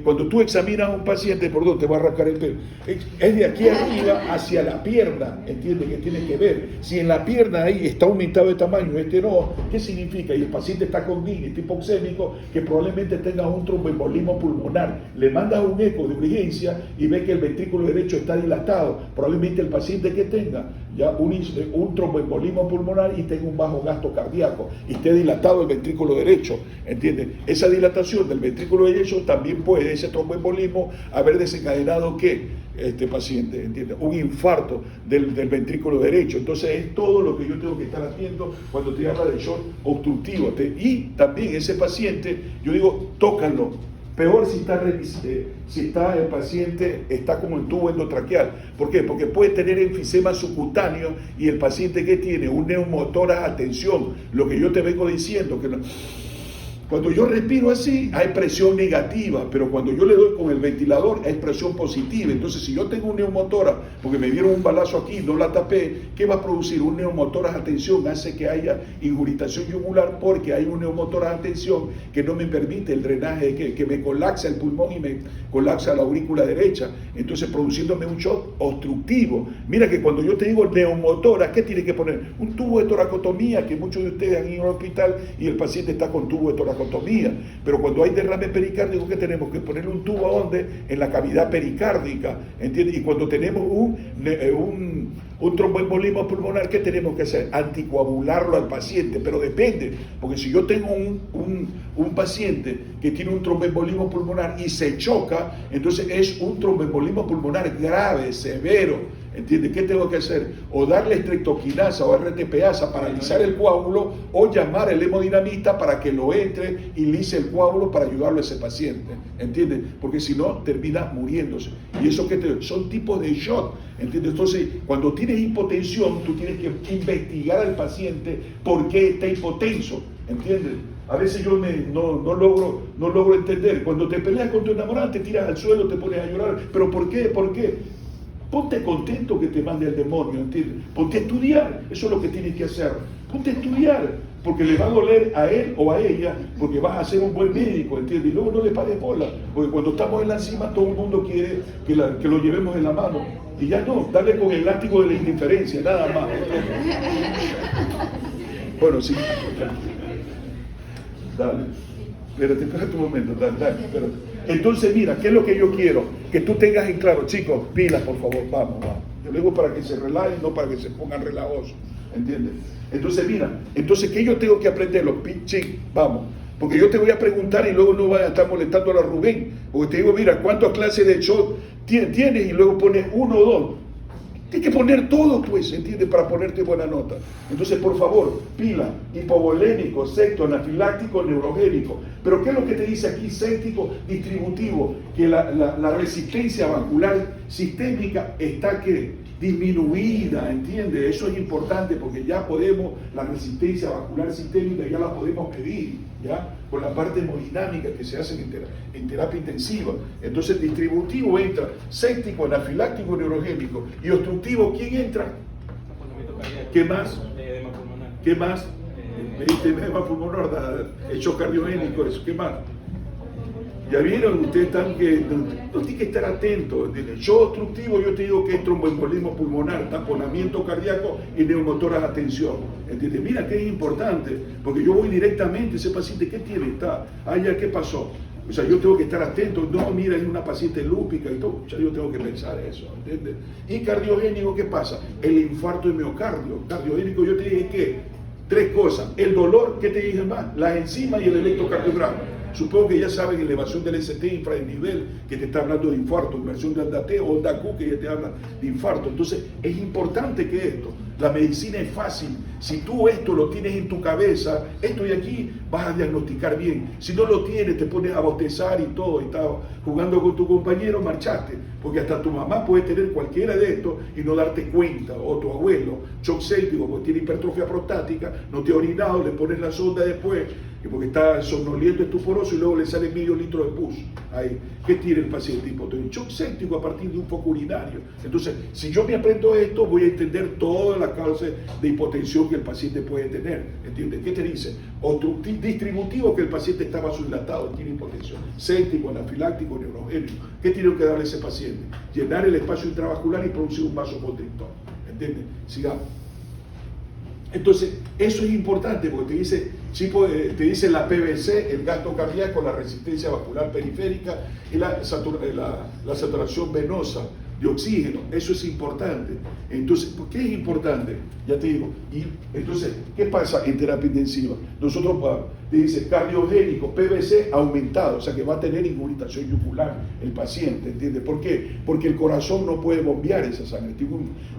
Cuando tú examinas a un paciente, por donde te va a arrancar el pelo, es de aquí arriba hacia la pierna, ¿entiendes? Que tiene que ver. Si en la pierna ahí está aumentado de tamaño, este no, ¿qué significa? Y el paciente está con DIN, tipo oxémico, que probablemente tenga un tromboembolismo pulmonar. Le mandas un eco de urgencia y ve que el ventrículo derecho está dilatado. Probablemente el paciente que tenga ya un tromboembolismo pulmonar y tenga un bajo gasto cardíaco y esté dilatado el ventrículo derecho, ¿entiendes? Esa dilatación del ventrículo derecho también puede, ese tromboembolismo, haber desencadenado ¿qué? Este paciente, ¿entiendes? Un infarto del ventrículo derecho. Entonces es todo lo que yo tengo que estar haciendo cuando te habla de shock obstructivo. Y también ese paciente, yo digo, tócalo. Peor si está el paciente está como en tubo endotraqueal. ¿Por qué? Porque puede tener enfisema subcutáneo y el paciente que tiene un neumotórax, atención, lo que yo te vengo diciendo, que cuando yo respiro así hay presión negativa, pero cuando yo le doy con el ventilador hay presión positiva. Entonces si yo tengo un neumotórax, porque me dieron un balazo aquí, no la tapé, ¿qué va a producir? Un neumotórax, atención, hace que haya ingurgitación yugular, porque hay un neumotórax, atención, que no me permite el drenaje, que me colapsa el pulmón y me colapsa la aurícula derecha, entonces produciéndome un shock obstructivo. Mira que cuando yo te digo neumotórax, ¿qué tiene que poner? Un tubo de toracotomía, que muchos de ustedes han ido al hospital y el paciente está con tubo de toracotomía. Pero cuando hay derrame pericárdico, ¿qué tenemos? Que ponerle un tubo a dónde? En la cavidad pericárdica, ¿entiendes? Y cuando tenemos un tromboembolismo pulmonar, ¿qué tenemos que hacer? Anticoagularlo al paciente, pero depende, porque si yo tengo un paciente que tiene un tromboembolismo pulmonar y se choca, entonces es un tromboembolismo pulmonar grave, severo. ¿Entiendes? ¿Qué tengo que hacer? O darle estreptoquinasa o RTPasa para alisar el coágulo, o llamar al hemodinamista para que lo entre y lise el coágulo para ayudarlo a ese paciente. ¿Entiendes? Porque si no, termina muriéndose. Y eso son tipos de shock. ¿Entiendes? Entonces, cuando tienes hipotensión, tú tienes que investigar al paciente por qué está hipotenso. ¿Entiendes? A veces yo no logro entender. Cuando te peleas con tu enamorada, te tiras al suelo, te pones a llorar. ¿Pero por qué? ¿Por qué? Ponte contento que te mande el demonio, ¿entiendes? Ponte a estudiar, eso es lo que tienes que hacer. Ponte a estudiar, porque le va a doler a él o a ella, porque vas a ser un buen médico, ¿entiendes? Y luego no le pares bola, porque cuando estamos en la cima todo el mundo quiere que lo llevemos en la mano. Y ya no, dale con el látigo de la indiferencia, nada más. Bueno, sí. Dale. Espérate un momento, dale, espérate. Entonces, mira, ¿qué es lo que yo quiero? Que tú tengas en claro, chicos, pilas, por favor, vamos. Yo lo digo para que se relajen, no para que se pongan relajosos, ¿entiendes? Entonces, mira, ¿qué yo tengo que aprender? Chicos, vamos. Porque yo te voy a preguntar y luego no vas a estar molestando a la Rubén. Porque te digo, mira, ¿cuántas clases de shock tienes? Y luego pones 1 o 2. Tienes que poner todo, pues, ¿entiendes? Para ponerte buena nota. Entonces, por favor, pila, hipovolémico, secto, anafiláctico, neurogénico. Pero ¿qué es lo que te dice aquí? Séptico, distributivo, que la resistencia vascular sistémica está que disminuida, ¿entiendes? Eso es importante porque ya podemos, la resistencia vascular sistémica ya la podemos medir, ¿ya? Con la parte hemodinámica que se hace en terapia intensiva. Entonces, distributivo entra, séptico, anafiláctico, neurogénico. Y obstructivo, ¿quién entra? ¿Qué más? ¿Qué más? Me diste edema pulmonar, hecho cardiogénico, eso. ¿Qué más? Ya vieron, ustedes están que no tienen que estar atentos. Yo obstructivo, yo te digo que es tromboembolismo pulmonar, taponamiento cardíaco y neumotoras a tensión. ¿Entiendes? Mira que es importante, porque yo voy directamente, ese paciente, ¿qué tiene? Ya, ¿qué pasó? O sea, yo tengo que estar atento. No, mira, es una paciente lúpica y todo. O sea, yo tengo que pensar eso, ¿entiendes? Y cardiogénico, ¿qué pasa? El infarto de miocardio. Cardiogénico, yo te dije que 3 cosas. El dolor, ¿qué te dije más? Las enzimas y el electrocardiograma. Supongo que ya saben elevación del ST infra el nivel, que te está hablando de infarto, inversión de DAT o DAQ, que ya te habla de infarto. Entonces, es importante que esto, la medicina es fácil. Si tú esto lo tienes en tu cabeza, esto y aquí, vas a diagnosticar bien. Si no lo tienes, te pones a bostezar y todo, y estás jugando con tu compañero, marchaste. Porque hasta tu mamá puede tener cualquiera de estos y no darte cuenta, o tu abuelo, shock séptico, porque tiene hipertrofia prostática, no te ha orinado, le pones la sonda después, porque está somnoliento, estuporoso, y luego le sale medio litro de pus. Ahí, ¿qué tiene el paciente hipotónico? Shock séptico a partir de un foco urinario. Entonces, si yo me aprendo esto, voy a entender todas las causas de hipotensión que el paciente puede tener. ¿Entiendes? ¿Qué te dice? Distributivo, que el paciente está vasodilatado, tiene hipotensión. Séptico, anafiláctico, neurogénico. ¿Qué tiene que darle a ese paciente? Llenar el espacio intravascular y producir un vasoconstrictor. ¿Entiendes? Sigamos. Entonces, eso es importante porque te dice la PVC, el gasto cardíaco, la resistencia vascular periférica y la saturación venosa de oxígeno. Eso es importante. Entonces, ¿por qué es importante? Ya te digo. Y entonces, ¿qué pasa en terapia intensiva? Nosotros te dice cardiogénico, PVC aumentado, o sea que va a tener ingurgitación yugular el paciente, ¿entiendes? ¿Por qué? Porque el corazón no puede bombear esa sangre,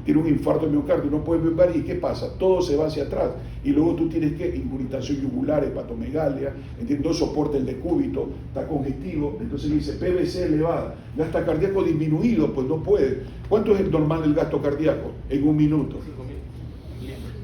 tiene un infarto de miocardio, no puede bombear, ¿y qué pasa? Todo se va hacia atrás, y luego tú tienes que ingurgitación yugular, hepatomegalia, ¿entiendes? No soporta el decúbito, está congestivo, entonces dice PVC elevada, gasto cardíaco disminuido, pues no puede. ¿Cuánto es el normal del gasto cardíaco en un minuto?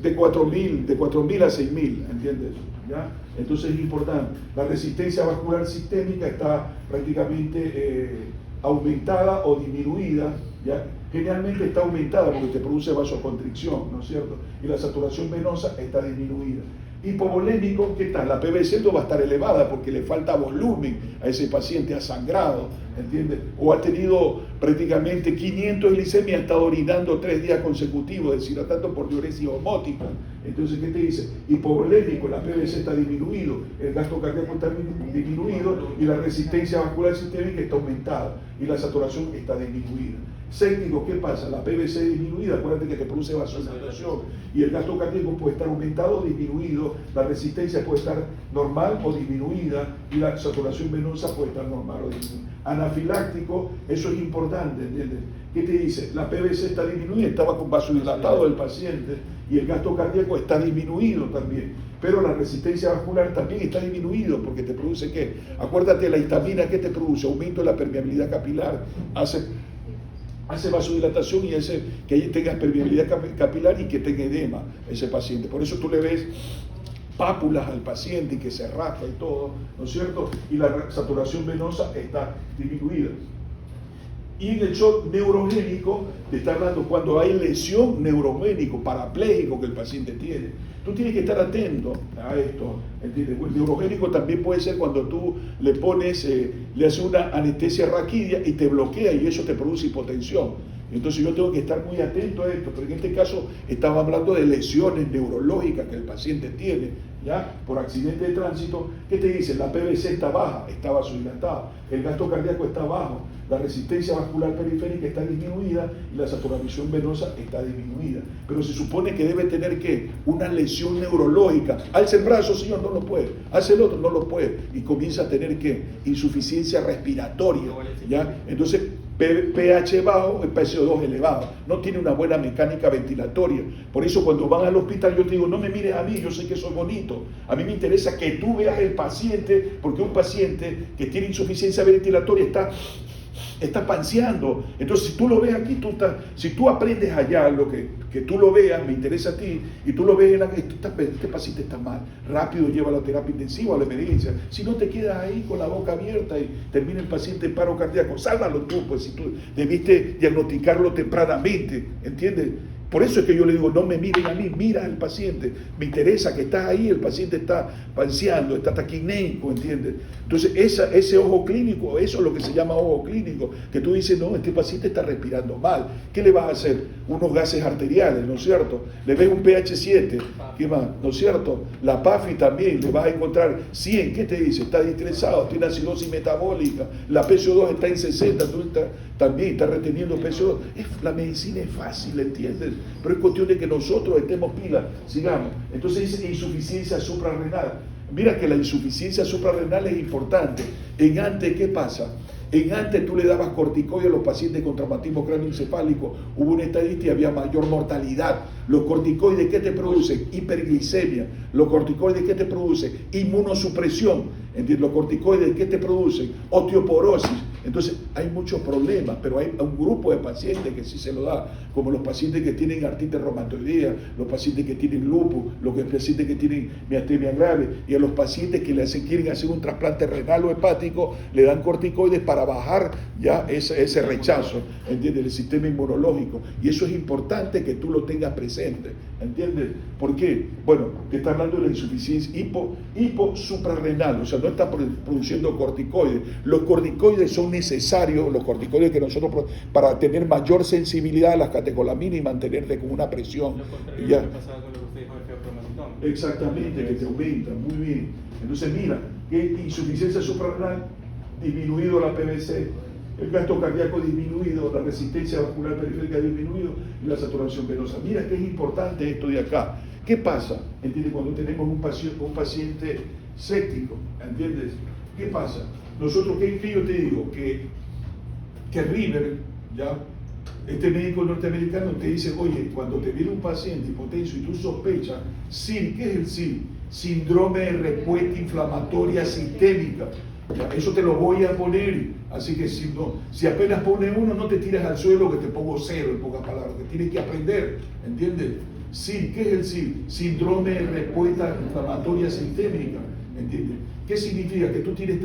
De 4.000 a 6.000, ¿entiendes? ¿Ya? Entonces es importante. La resistencia vascular sistémica está prácticamente aumentada o disminuida, ¿ya? Generalmente está aumentada porque te produce vasoconstricción, ¿no es cierto? Y la saturación venosa está disminuida. Hipovolémico, ¿qué tal? La PVC no va a estar elevada porque le falta volumen a ese paciente, ha sangrado, ¿entiendes? O ha tenido prácticamente 500 de glicemia, ha estado orinando 3 días consecutivos, deshidratando por diuresis osmótica. Entonces, ¿qué te dice? Hipovolémico, la PVC está disminuido, el gasto cardíaco está disminuido y la resistencia vascular sistémica está aumentada y la saturación está disminuida. Séptico, ¿qué pasa? La PVC disminuida, acuérdate que te produce vasodilatación y el gasto cardíaco puede estar aumentado o disminuido, la resistencia puede estar normal o disminuida y la saturación venosa puede estar normal o disminuida. Anafiláctico, eso es importante, ¿entiendes? ¿Qué te dice? La PVC está disminuida, estaba con vasodilatado del paciente y el gasto cardíaco está disminuido también, pero la resistencia vascular también está disminuido porque te produce ¿qué? Acuérdate, la histamina, ¿qué te produce? Aumento de la permeabilidad capilar, hace vasodilatación y hace que tenga permeabilidad capilar y que tenga edema ese paciente. Por eso tú le ves pápulas al paciente y que se rasca y todo, ¿no es cierto? Y la saturación venosa está disminuida. Y en el shock neurogénico te está hablando cuando hay lesión neurogénico, parapléjico que el paciente tiene. Tú tienes que estar atento a esto, ¿entiendes? El neurogénico también puede ser cuando tú le pones, le haces una anestesia raquídea y te bloquea y eso te produce hipotensión. Entonces yo tengo que estar muy atento a esto, pero en este caso estaba hablando de lesiones neurológicas que el paciente tiene, ¿ya? Por accidente de tránsito. ¿Qué te dice? La PVC está baja, está vasodilatada, el gasto cardíaco está bajo, la resistencia vascular periférica está disminuida y la saturación venosa está disminuida. Pero se supone que debe tener ¿qué? Una lesión neurológica. Alza el brazo, señor, no lo puede. Hace el otro, no lo puede. Y comienza a tener ¿qué? Insuficiencia respiratoria, ¿ya? Entonces, pH bajo, el PCO2 elevado, no tiene una buena mecánica ventilatoria. Por eso cuando van al hospital yo te digo, no me mires a mí, yo sé que soy bonito, a mí me interesa que tú veas el paciente, porque un paciente que tiene insuficiencia ventilatoria está panseando. Entonces si tú lo ves aquí, si tú aprendes allá lo que tú lo veas, me interesa a ti, y tú lo ves este paciente está mal, rápido lleva a la terapia intensiva, a la emergencia. Si no te quedas ahí con la boca abierta y termina el paciente en paro cardíaco, sálvalo tú, pues si tú debiste diagnosticarlo tempranamente, ¿entiendes? Por eso es que yo le digo, no me miren a mí, mira al paciente. Me interesa que estás ahí, el paciente está panseando, está taquineico, ¿entiendes? Entonces, ese ojo clínico, eso es lo que se llama ojo clínico, que tú dices, no, este paciente está respirando mal. ¿Qué le vas a hacer? Unos gases arteriales, ¿no es cierto? Le ves un pH 7, ¿qué más? ¿No es cierto? La PAFI también, le vas a encontrar 100, ¿qué te dice? Está estresado, tiene acidosis metabólica, la PCO2 está en 60, tú también estás reteniendo PCO2. La medicina es fácil, ¿entiendes? Pero es cuestión de que nosotros estemos pilas, sigamos. Entonces dice insuficiencia suprarrenal. Mira que la insuficiencia suprarrenal es importante. En antes, ¿qué pasa? En antes tú le dabas corticoides a los pacientes con traumatismo cráneoencefálico, hubo una estadística y había mayor mortalidad. Los corticoides, ¿qué te producen? Hiperglicemia. Los corticoides, ¿qué te producen? Inmunosupresión. ¿Entiendes? Los corticoides, ¿qué te producen? Osteoporosis. Entonces hay muchos problemas, pero hay un grupo de pacientes que sí se lo da, como los pacientes que tienen artritis reumatoidea, los pacientes que tienen lupus, los pacientes que tienen miastenia grave, y a los pacientes que quieren hacer un trasplante renal o hepático, le dan corticoides para bajar ya ese rechazo, ¿entiendes? El sistema inmunológico. Y eso es importante que tú lo tengas presente, ¿entiendes? ¿Por qué? Bueno, te está hablando de la insuficiencia hiposuprarrenal, o sea, no está produciendo corticoides. Los corticoides son necesarios, los corticoides que nosotros, para tener mayor sensibilidad a las catecolaminas y mantenerte con una presión. Ya. Exactamente, que te aumenta, muy bien. Entonces mira, que insuficiencia suprarrenal, disminuido la PVC, el gasto cardíaco disminuido, la resistencia vascular periférica disminuido y la saturación venosa. Mira que es importante esto de acá. ¿Qué pasa? ¿Entiendes? Cuando tenemos un paciente séptico, ¿entiendes? ¿Qué pasa? Nosotros, ¿qué yo te digo? Que River, ¿ya? Este médico norteamericano te dice, oye, cuando te viene un paciente hipotenso y tú sospechas, SIR, ¿qué es el SIR? Síndrome de respuesta inflamatoria sistémica. Ya, eso te lo voy a poner, así que si apenas pones uno, no te tiras al suelo que te pongo 0, en pocas palabras, que tienes que aprender, ¿entiendes? SIR, ¿qué es el SIR? Síndrome de respuesta inflamatoria sistémica, ¿entiendes? ¿Qué significa? Que tú tienes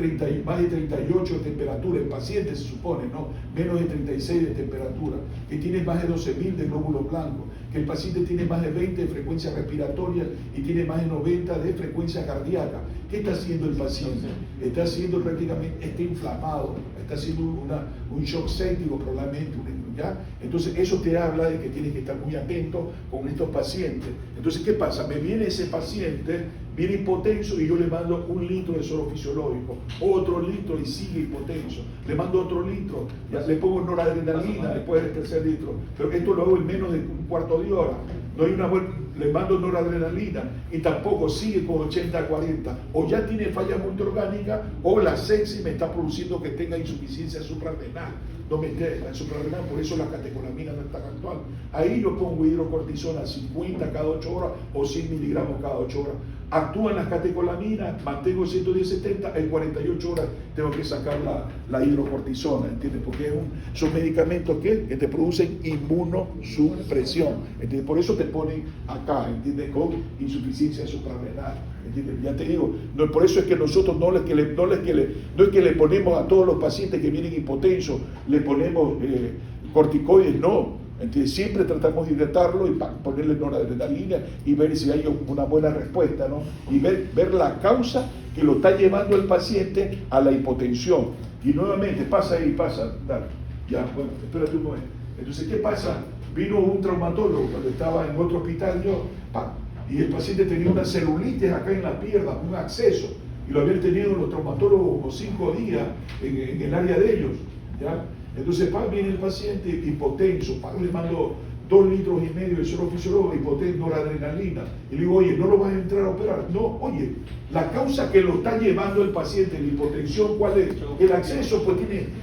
más de 38 de temperatura, el paciente se supone, ¿no? Menos de 36 de temperatura, que tienes más de 12.000 de glóbulos blancos, que el paciente tiene más de 20 de frecuencia respiratoria y tiene más de 90 de frecuencia cardíaca. ¿Qué está haciendo el paciente? Está haciendo prácticamente, está inflamado, está haciendo un shock séptico probablemente, ¿ya? Entonces eso te habla de que tienes que estar muy atento con estos pacientes. Entonces, ¿qué pasa? Me viene ese paciente, viene hipotenso y yo le mando 1 litro de suero fisiológico, otro litro y sigue hipotenso, le mando otro litro, ya le pongo noradrenalina después del tercer litro, pero esto lo hago en menos de un cuarto de hora. No hay una buena, le mando noradrenalina y tampoco sigue con 80-40, o ya tiene falla multiorgánica o la sepsis me está produciendo que tenga insuficiencia suprarrenal. No me interesa la suprarrenal, por eso la catecolamina no está actual. Ahí yo pongo hidrocortisona 50 cada 8 horas o 100 miligramos cada 8 horas. Actúan las catecolaminas, mantengo 110-70, en 48 horas tengo que sacar la hidrocortisona, ¿entiendes? Porque son medicamentos que te producen inmunosupresión, ¿entiendes? Por eso te ponen acá, ¿entiendes? Con insuficiencia suprarrenal, ¿entiendes? Ya te digo, no, por eso es que nosotros no es que le ponemos a todos los pacientes que vienen hipotensos, le ponemos corticoides, no. Entonces, siempre tratamos de hidratarlo y ponerle noradrenalina y ver si hay una buena respuesta, ¿no? Y ver la causa que lo está llevando el paciente a la hipotensión. Y nuevamente, dale, ya, bueno, espérate un momento. Entonces, ¿qué pasa? Vino un traumatólogo cuando estaba en otro hospital y el paciente tenía una celulitis acá en la pierna, un acceso, y lo habían tenido los traumatólogos como 5 días en el área de ellos, ¿ya? Entonces, viene el paciente hipotenso, le mando 2,5 litros de suero fisiológico, hipotenso, noradrenalina, y le digo, oye, ¿no lo vas a entrar a operar? No, oye, la causa que lo está llevando el paciente, la hipotensión, ¿cuál es? El acceso, pues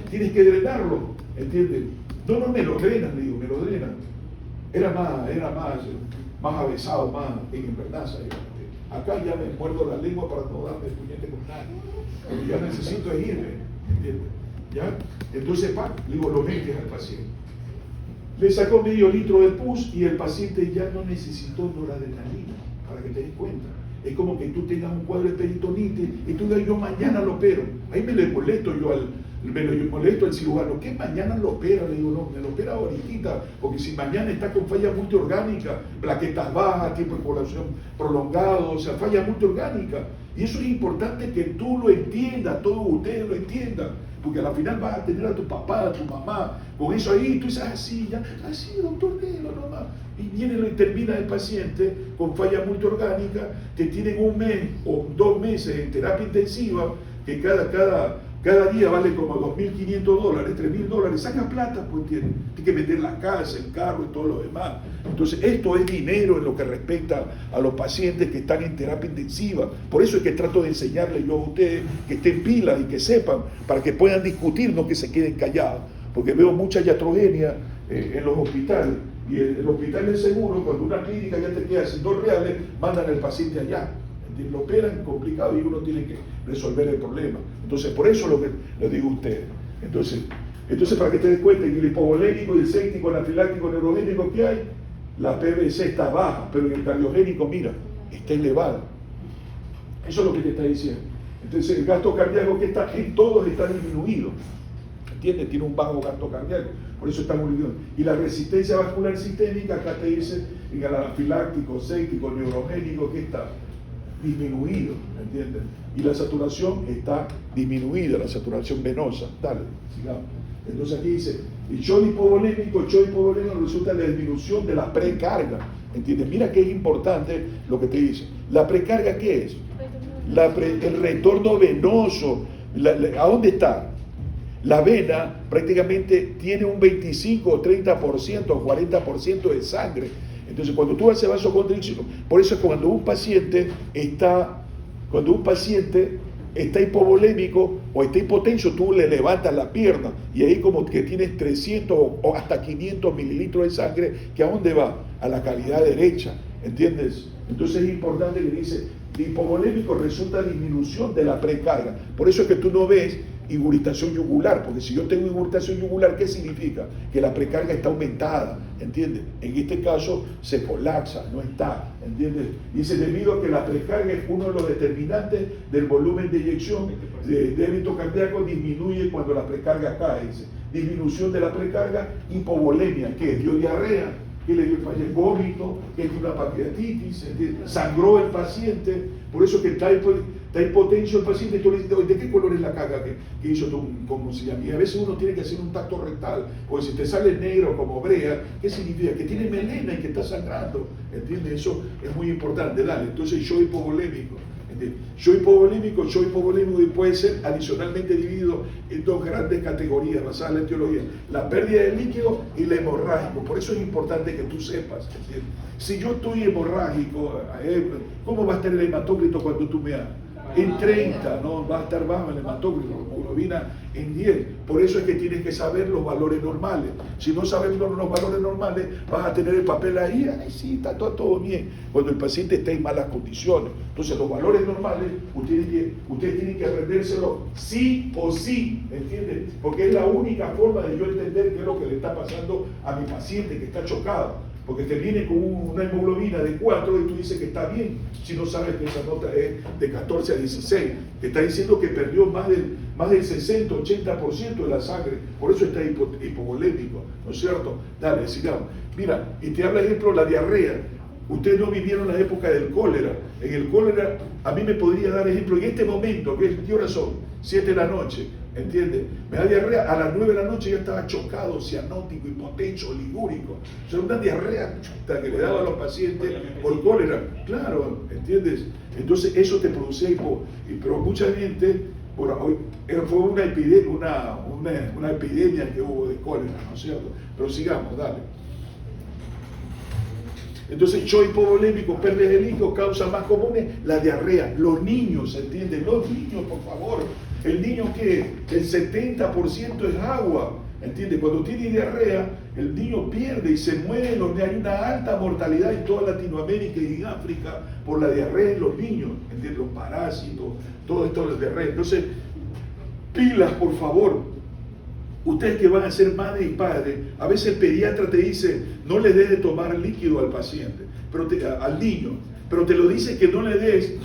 tienes que drenarlo, ¿entiendes? No, me lo drenan, le digo, me lo drenan. Era más avesado, más en verdad, acá ya me muerdo la lengua para no darme puñete con nadie, porque ya necesito irme, ¿entiendes? ¿Ya? Entonces, le digo, lo metes al paciente. Le sacó medio litro de pus y el paciente ya no necesitó noradrenalina, para que te des cuenta. es como que tú tengas un cuadro de peritonitis y tú digas, yo mañana lo opero. Ahí me le molesto yo al cirujano, ¿qué mañana lo opera? Le digo, no, me lo opera ahorita, porque si mañana está con falla multiorgánica, plaquetas bajas, tiempo de población prolongado, o sea, falla multiorgánica. Y eso es importante que tú lo entiendas, todos ustedes lo entiendan, porque al final vas a tener a tu papá, a tu mamá, con eso ahí, tú dices, así, doctor Nelo, nomás. Y viene y termina el paciente con falla multiorgánica, que tienen 1 mes o 2 meses en terapia intensiva, que cada día vale como $2.500, $3.000, saca plata, pues tiene que vender la casa, el carro y todo lo demás. Entonces esto es dinero en lo que respecta a los pacientes que están en terapia intensiva. Por eso es que trato de enseñarles yo a ustedes que estén pilas y que sepan, para que puedan discutir, no que se queden callados. Porque veo mucha iatrogenia en los hospitales, y el hospital del seguro, cuando una clínica ya te queda sin $2, mandan al paciente allá. Lo operan complicado y uno tiene que resolver el problema. Entonces, por eso lo que les digo a ustedes. Entonces, para que te des cuenta, en el hipovolémico y el séptico, el anafiláctico, neurogénico que hay, la PVC está baja, pero en el cardiogénico, mira, está elevada. Eso es lo que te está diciendo. Entonces, el gasto cardíaco que está en todos está disminuido. ¿Entiendes? Tiene un bajo gasto cardíaco, por eso está muy disminuido. Y la resistencia vascular sistémica, acá te dice, en el anafiláctico, séptico, neurogénico, que está disminuido, ¿entiendes? Y la saturación está disminuida, la saturación venosa. Dale, sigamos. Entonces aquí dice, el shock hipovolémico resulta en la disminución de la precarga, ¿entiendes? Mira que es importante lo que te dice. ¿La precarga qué es? El retorno venoso. ¿A dónde está? La vena prácticamente tiene un 25 o 30% o 40% de sangre. Entonces, cuando tú haces vasoconstricción, por eso es cuando un paciente está hipovolémico o está hipotenso, tú le levantas la pierna y ahí como que tienes 300 o hasta 500 mililitros de sangre, ¿que a dónde va? A la cavidad derecha, ¿entiendes? Entonces es importante que dice, hipovolémico resulta disminución de la precarga. Por eso es que tú no ves ingurgitación yugular, porque si yo tengo ingurgitación yugular, ¿qué significa? Que la precarga está aumentada, ¿entiendes? En este caso se colapsa, no está, ¿entiendes? Dice, debido a que la precarga es uno de los determinantes del volumen de eyección, de débito cardíaco disminuye cuando la precarga cae. Dice, disminución de la precarga, hipovolemia, que es dio diarrea, que le dio el paciente vómito, que es una pancreatitis, ¿entiendes? Sangró el paciente, por eso que está hipotenso el paciente, y tú le dices, ¿de qué color es la caga que hizo tú? ¿Cómo se llama? Y a veces uno tiene que hacer un tacto rectal, porque si te sale negro como brea, ¿qué significa? Que tiene melena y que está sangrando, ¿entiendes? Eso es muy importante, dale. Entonces, shock hipovolémico. Shock hipovolémico puede ser adicionalmente dividido en 2 grandes categorías basadas en la etiología: la pérdida de líquido y el hemorrágico. Por eso es importante que tú sepas, ¿entiendes? Si yo estoy hemorrágico, ¿cómo va a estar el hematócrito cuando tú me hagas? En 30, ¿no? Va a estar bajo el hematócrito, hemoglobina en 10. Por eso es que tienes que saber los valores normales. Si no sabes los valores normales, vas a tener el papel ahí, sí, está todo bien, cuando el paciente está en malas condiciones. Entonces, los valores normales, ustedes tienen que aprendérselo sí o sí, ¿entiendes? Porque es la única forma de yo entender qué es lo que le está pasando a mi paciente que está chocado. Porque te viene con una hemoglobina de 4 y tú dices que está bien, si no sabes que esa nota es de 14 a 16. Te está diciendo que perdió más del 60, 80% de la sangre. Por eso está hipovolémico, ¿no es cierto? Dale, sigamos. Mira, y te habla, ejemplo, la diarrea. Ustedes no vivieron la época del cólera. En el cólera, a mí me podría dar ejemplo en este momento, ¿qué horas son? 7 de la noche. ¿Entiendes? Me da diarrea, a las 9 de la noche yo estaba chocado, cianótico, hipotenso, ligúrico. O sea, una diarrea que le daba a los pacientes por cólera. Claro, ¿entiendes? Entonces eso te producía pero mucha gente, bueno, fue una epidemia que hubo de cólera, ¿no es cierto? Pero sigamos, dale. Entonces, shock hipovolémico, pérdida de líquido, causas más comunes, la diarrea. Los niños, ¿entienden? Los niños, por favor. El niño que el 70% es agua, ¿entiendes? Cuando tiene diarrea, el niño pierde y se muere. Hay una alta mortalidad en toda Latinoamérica y en África por la diarrea en los niños, ¿entiendes? Los parásitos, todo esto de diarrea. Entonces, pilas, por favor. Ustedes que van a ser madre y padre, a veces el pediatra te dice, no le dé de tomar líquido al paciente, pero al niño. pero te lo dice que no le des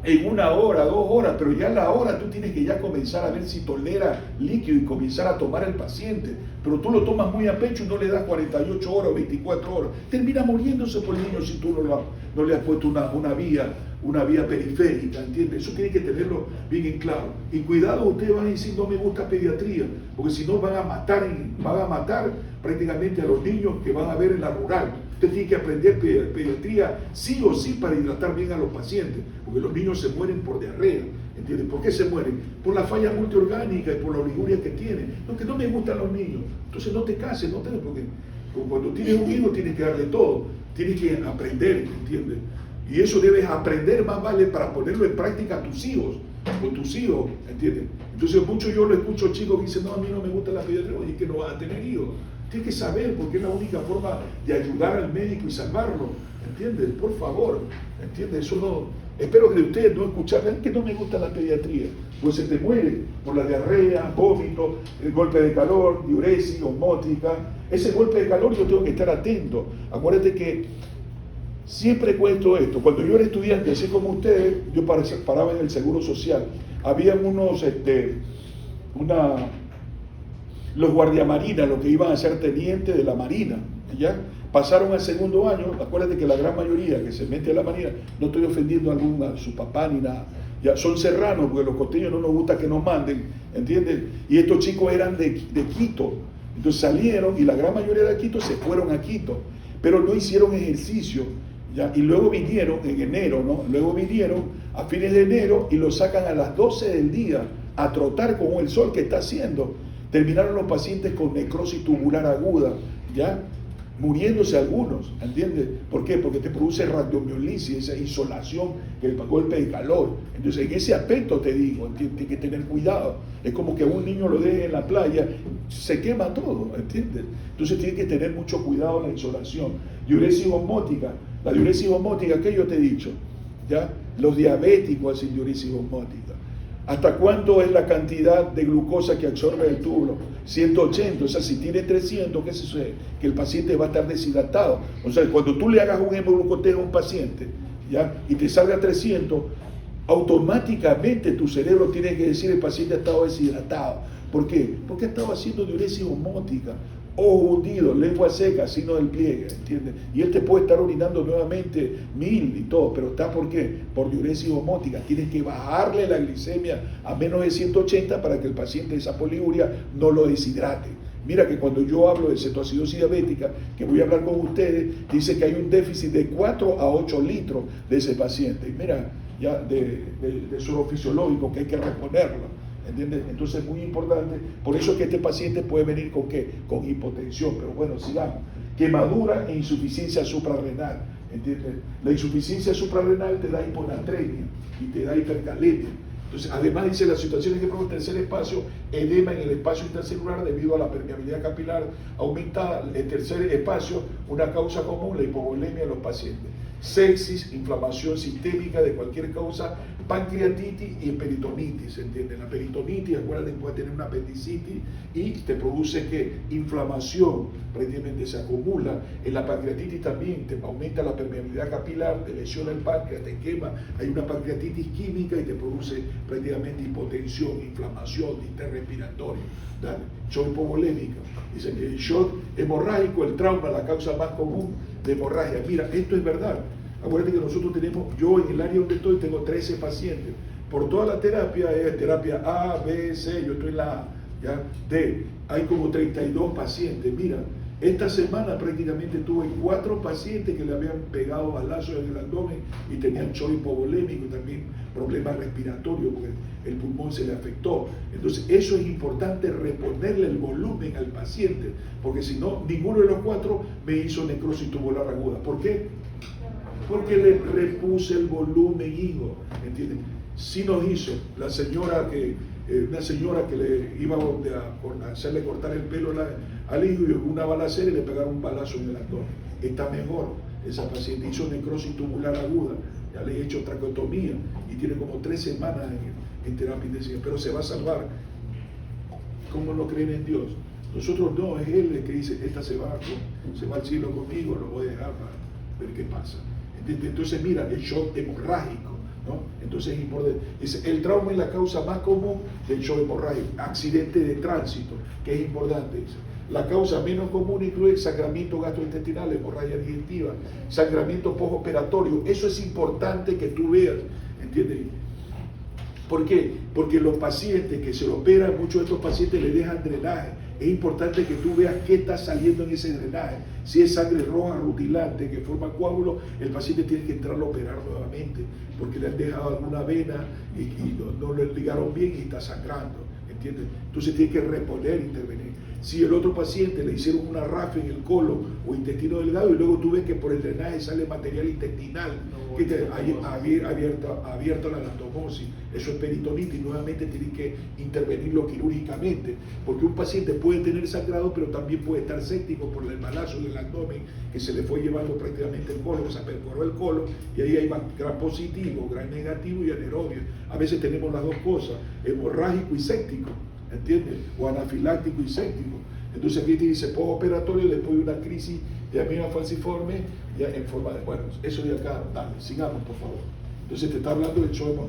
en 1 hora, 2 horas, pero ya a la hora tú tienes que ya comenzar a ver si tolera líquido y comenzar a tomar el paciente. Pero tú lo tomas muy a pecho y no le das 48 horas o 24 horas. Termina muriéndose por el niño si tú no le has puesto una vía periférica, ¿entiendes? Eso tiene que tenerlo bien en claro. Y cuidado, ustedes van a decir, no me gusta pediatría, porque si no van a matar prácticamente a los niños que van a ver en la rural. Usted tiene que aprender pediatría sí o sí para hidratar bien a los pacientes, porque los niños se mueren por diarrea, ¿entiendes? ¿Por qué se mueren? Por la falla multiorgánica y por la oliguria que tienen. No, que no me gustan los niños. Entonces no te cases, porque cuando tienes un hijo tienes que darle todo, tienes que aprender, ¿entiendes? Y eso debes aprender, más vale, para ponerlo en práctica a tus hijos, con tus hijos, ¿entiendes? Entonces mucho yo lo escucho chicos que dicen, no, a mí no me gusta la pediatría, y que no van a tener hijos. Tienes que saber, porque es la única forma de ayudar al médico y salvarlo, ¿entiendes? Por favor, ¿entiendes? Eso no, espero que ustedes no escucharan, es que no me gusta la pediatría, pues se te muere por la diarrea, vómito, el golpe de calor, diuresis, osmótica. Ese golpe de calor yo tengo que estar atento. Acuérdate que siempre cuento esto, cuando yo era estudiante, así como ustedes, yo paraba en el Seguro Social, habían los guardiamarinas, los que iban a ser tenientes de la Marina, ¿ya? Pasaron al segundo año, acuérdate que la gran mayoría que se mete a la Marina, no estoy ofendiendo a su papá ni nada, ya son serranos, porque los costeños no nos gusta que nos manden, ¿entiendes? Y estos chicos eran de Quito, entonces salieron y la gran mayoría de Quito se fueron a Quito, pero no hicieron ejercicio, ¿ya? Y luego vinieron en enero, ¿no? Luego vinieron a fines de enero y los sacan a las 12 del día a trotar con el sol que está haciendo. Terminaron los pacientes con necrosis tubular aguda, ¿ya? Muriéndose algunos, ¿entiendes? ¿Por qué? Porque te produce radiomiolisis, esa insolación, el golpe de calor. Entonces, en ese aspecto te digo, tienes que tener cuidado. Es como que a un niño lo deje en la playa, se quema todo, ¿entiendes? Entonces, tienes que tener mucho cuidado en la insolación. Diuresis osmótica, la diuresis osmótica, ¿qué yo te he dicho? ¿Ya? Los diabéticos hacen diuresis osmótica. ¿Hasta cuánto es la cantidad de glucosa que absorbe el túbulo? 180, o sea, si tiene 300, ¿qué sucede? Que el paciente va a estar deshidratado. O sea, cuando tú le hagas un hemoglucoteo a un paciente, ¿ya? Y te salga 300, automáticamente tu cerebro tiene que decir el paciente ha estado deshidratado. ¿Por qué? Porque ha estado haciendo diuresis osmótica. Ojo hundido, lengua seca, signo del pliegue, ¿entiendes? Y él te puede estar orinando nuevamente 1000 y todo, pero está ¿por qué? Por diuresis osmótica. Tienes que bajarle la glicemia a menos de 180 para que el paciente de esa poliuria no lo deshidrate. Mira que cuando yo hablo de cetoacidosis diabética, que voy a hablar con ustedes, dice que hay un déficit de 4 a 8 litros de ese paciente. Mira, ya de suero fisiológico que hay que reponerlo. ¿Entiendes? Entonces es muy importante, por eso es que este paciente puede venir con ¿qué? Con hipotensión, pero bueno, sigamos. Quemadura e insuficiencia suprarrenal, ¿entiendes? La insuficiencia suprarrenal te da hiponatremia y te da hipercalemia. Entonces, además dice las situaciones que provocan tercer espacio, edema en el espacio intercelular debido a la permeabilidad capilar aumentada. El tercer espacio, una causa común, la hipovolemia de los pacientes. Sepsis, inflamación sistémica de cualquier causa, pancreatitis y peritonitis, ¿entiendes? La peritonitis, acuérdate, puede tener una apendicitis y te produce ¿qué? Inflamación, prácticamente se acumula. En la pancreatitis también te aumenta la permeabilidad capilar, te lesiona el páncreas, te quema, hay una pancreatitis química y te produce prácticamente hipotensión, inflamación, interrespiratorio, shock hipovolémico. Dicen que el shock hemorrágico, el trauma, la causa más común de hemorragia. Mira, esto es verdad. Acuérdate que nosotros tenemos, yo en el área donde estoy tengo 13 pacientes. Por toda la terapia, es terapia A, B, C, yo estoy en la A, ¿ya? D. Hay como 32 pacientes. Mira, esta semana prácticamente tuve 4 pacientes que le habían pegado balazos en el abdomen y tenían shock hipovolémico y también problemas respiratorios porque el pulmón se le afectó. Entonces eso es importante, reponerle el volumen al paciente, porque si no, ninguno de los 4 me hizo necrosis tubular aguda. ¿Por qué? Porque le repuse el volumen, hijo, ¿entiendes? Sí nos hizo la señora una señora que le iba a hacerle cortar el pelo al hijo y una balacera y le pegaron un balazo en el abdomen. Está mejor, esa paciente hizo necrosis tubular aguda, ya le he hecho traqueotomía y tiene como 3 semanas en terapia intensiva, pero se va a salvar. ¿Cómo no creen en Dios? Nosotros no, es Él el que dice, esta se va al cielo conmigo, lo voy a dejar para ver qué pasa. Entonces, mira, el shock hemorrágico, ¿no? Entonces es importante. El trauma es la causa más común del shock hemorrágico. Accidente de tránsito, que es importante. La causa menos común incluye sangramiento gastrointestinal, hemorragia digestiva, sangramiento postoperatorio. Eso es importante que tú veas, ¿entiendes? ¿Por qué? Porque los pacientes que se lo operan, muchos de estos pacientes le dejan drenaje. Es importante que tú veas qué está saliendo en ese drenaje. Si es sangre roja rutilante que forma coágulos, el paciente tiene que entrar a operar nuevamente porque le han dejado alguna vena y no lo ligaron bien y está sangrando, ¿entiendes? Entonces tiene que reponer, intervenir. Si el otro paciente le hicieron una rafia en el colon o intestino delgado y luego tú ves que por el drenaje sale material intestinal, que te abierto la anastomosis, eso es peritonitis y nuevamente tienen que intervenirlo quirúrgicamente, porque un paciente puede tener sangrado pero también puede estar séptico por el embalazo del abdomen que se le fue llevando prácticamente el colon, se perforó el colon y ahí hay gran positivo, gran negativo y anaerobio. A veces tenemos las dos cosas, hemorrágico y séptico, ¿entiendes? O anafiláctico y séptico. Entonces aquí te dice postoperatorio después de una crisis de amina falciforme ya en forma de, bueno, eso de acá, dale, sigamos por favor. Entonces te está hablando del shock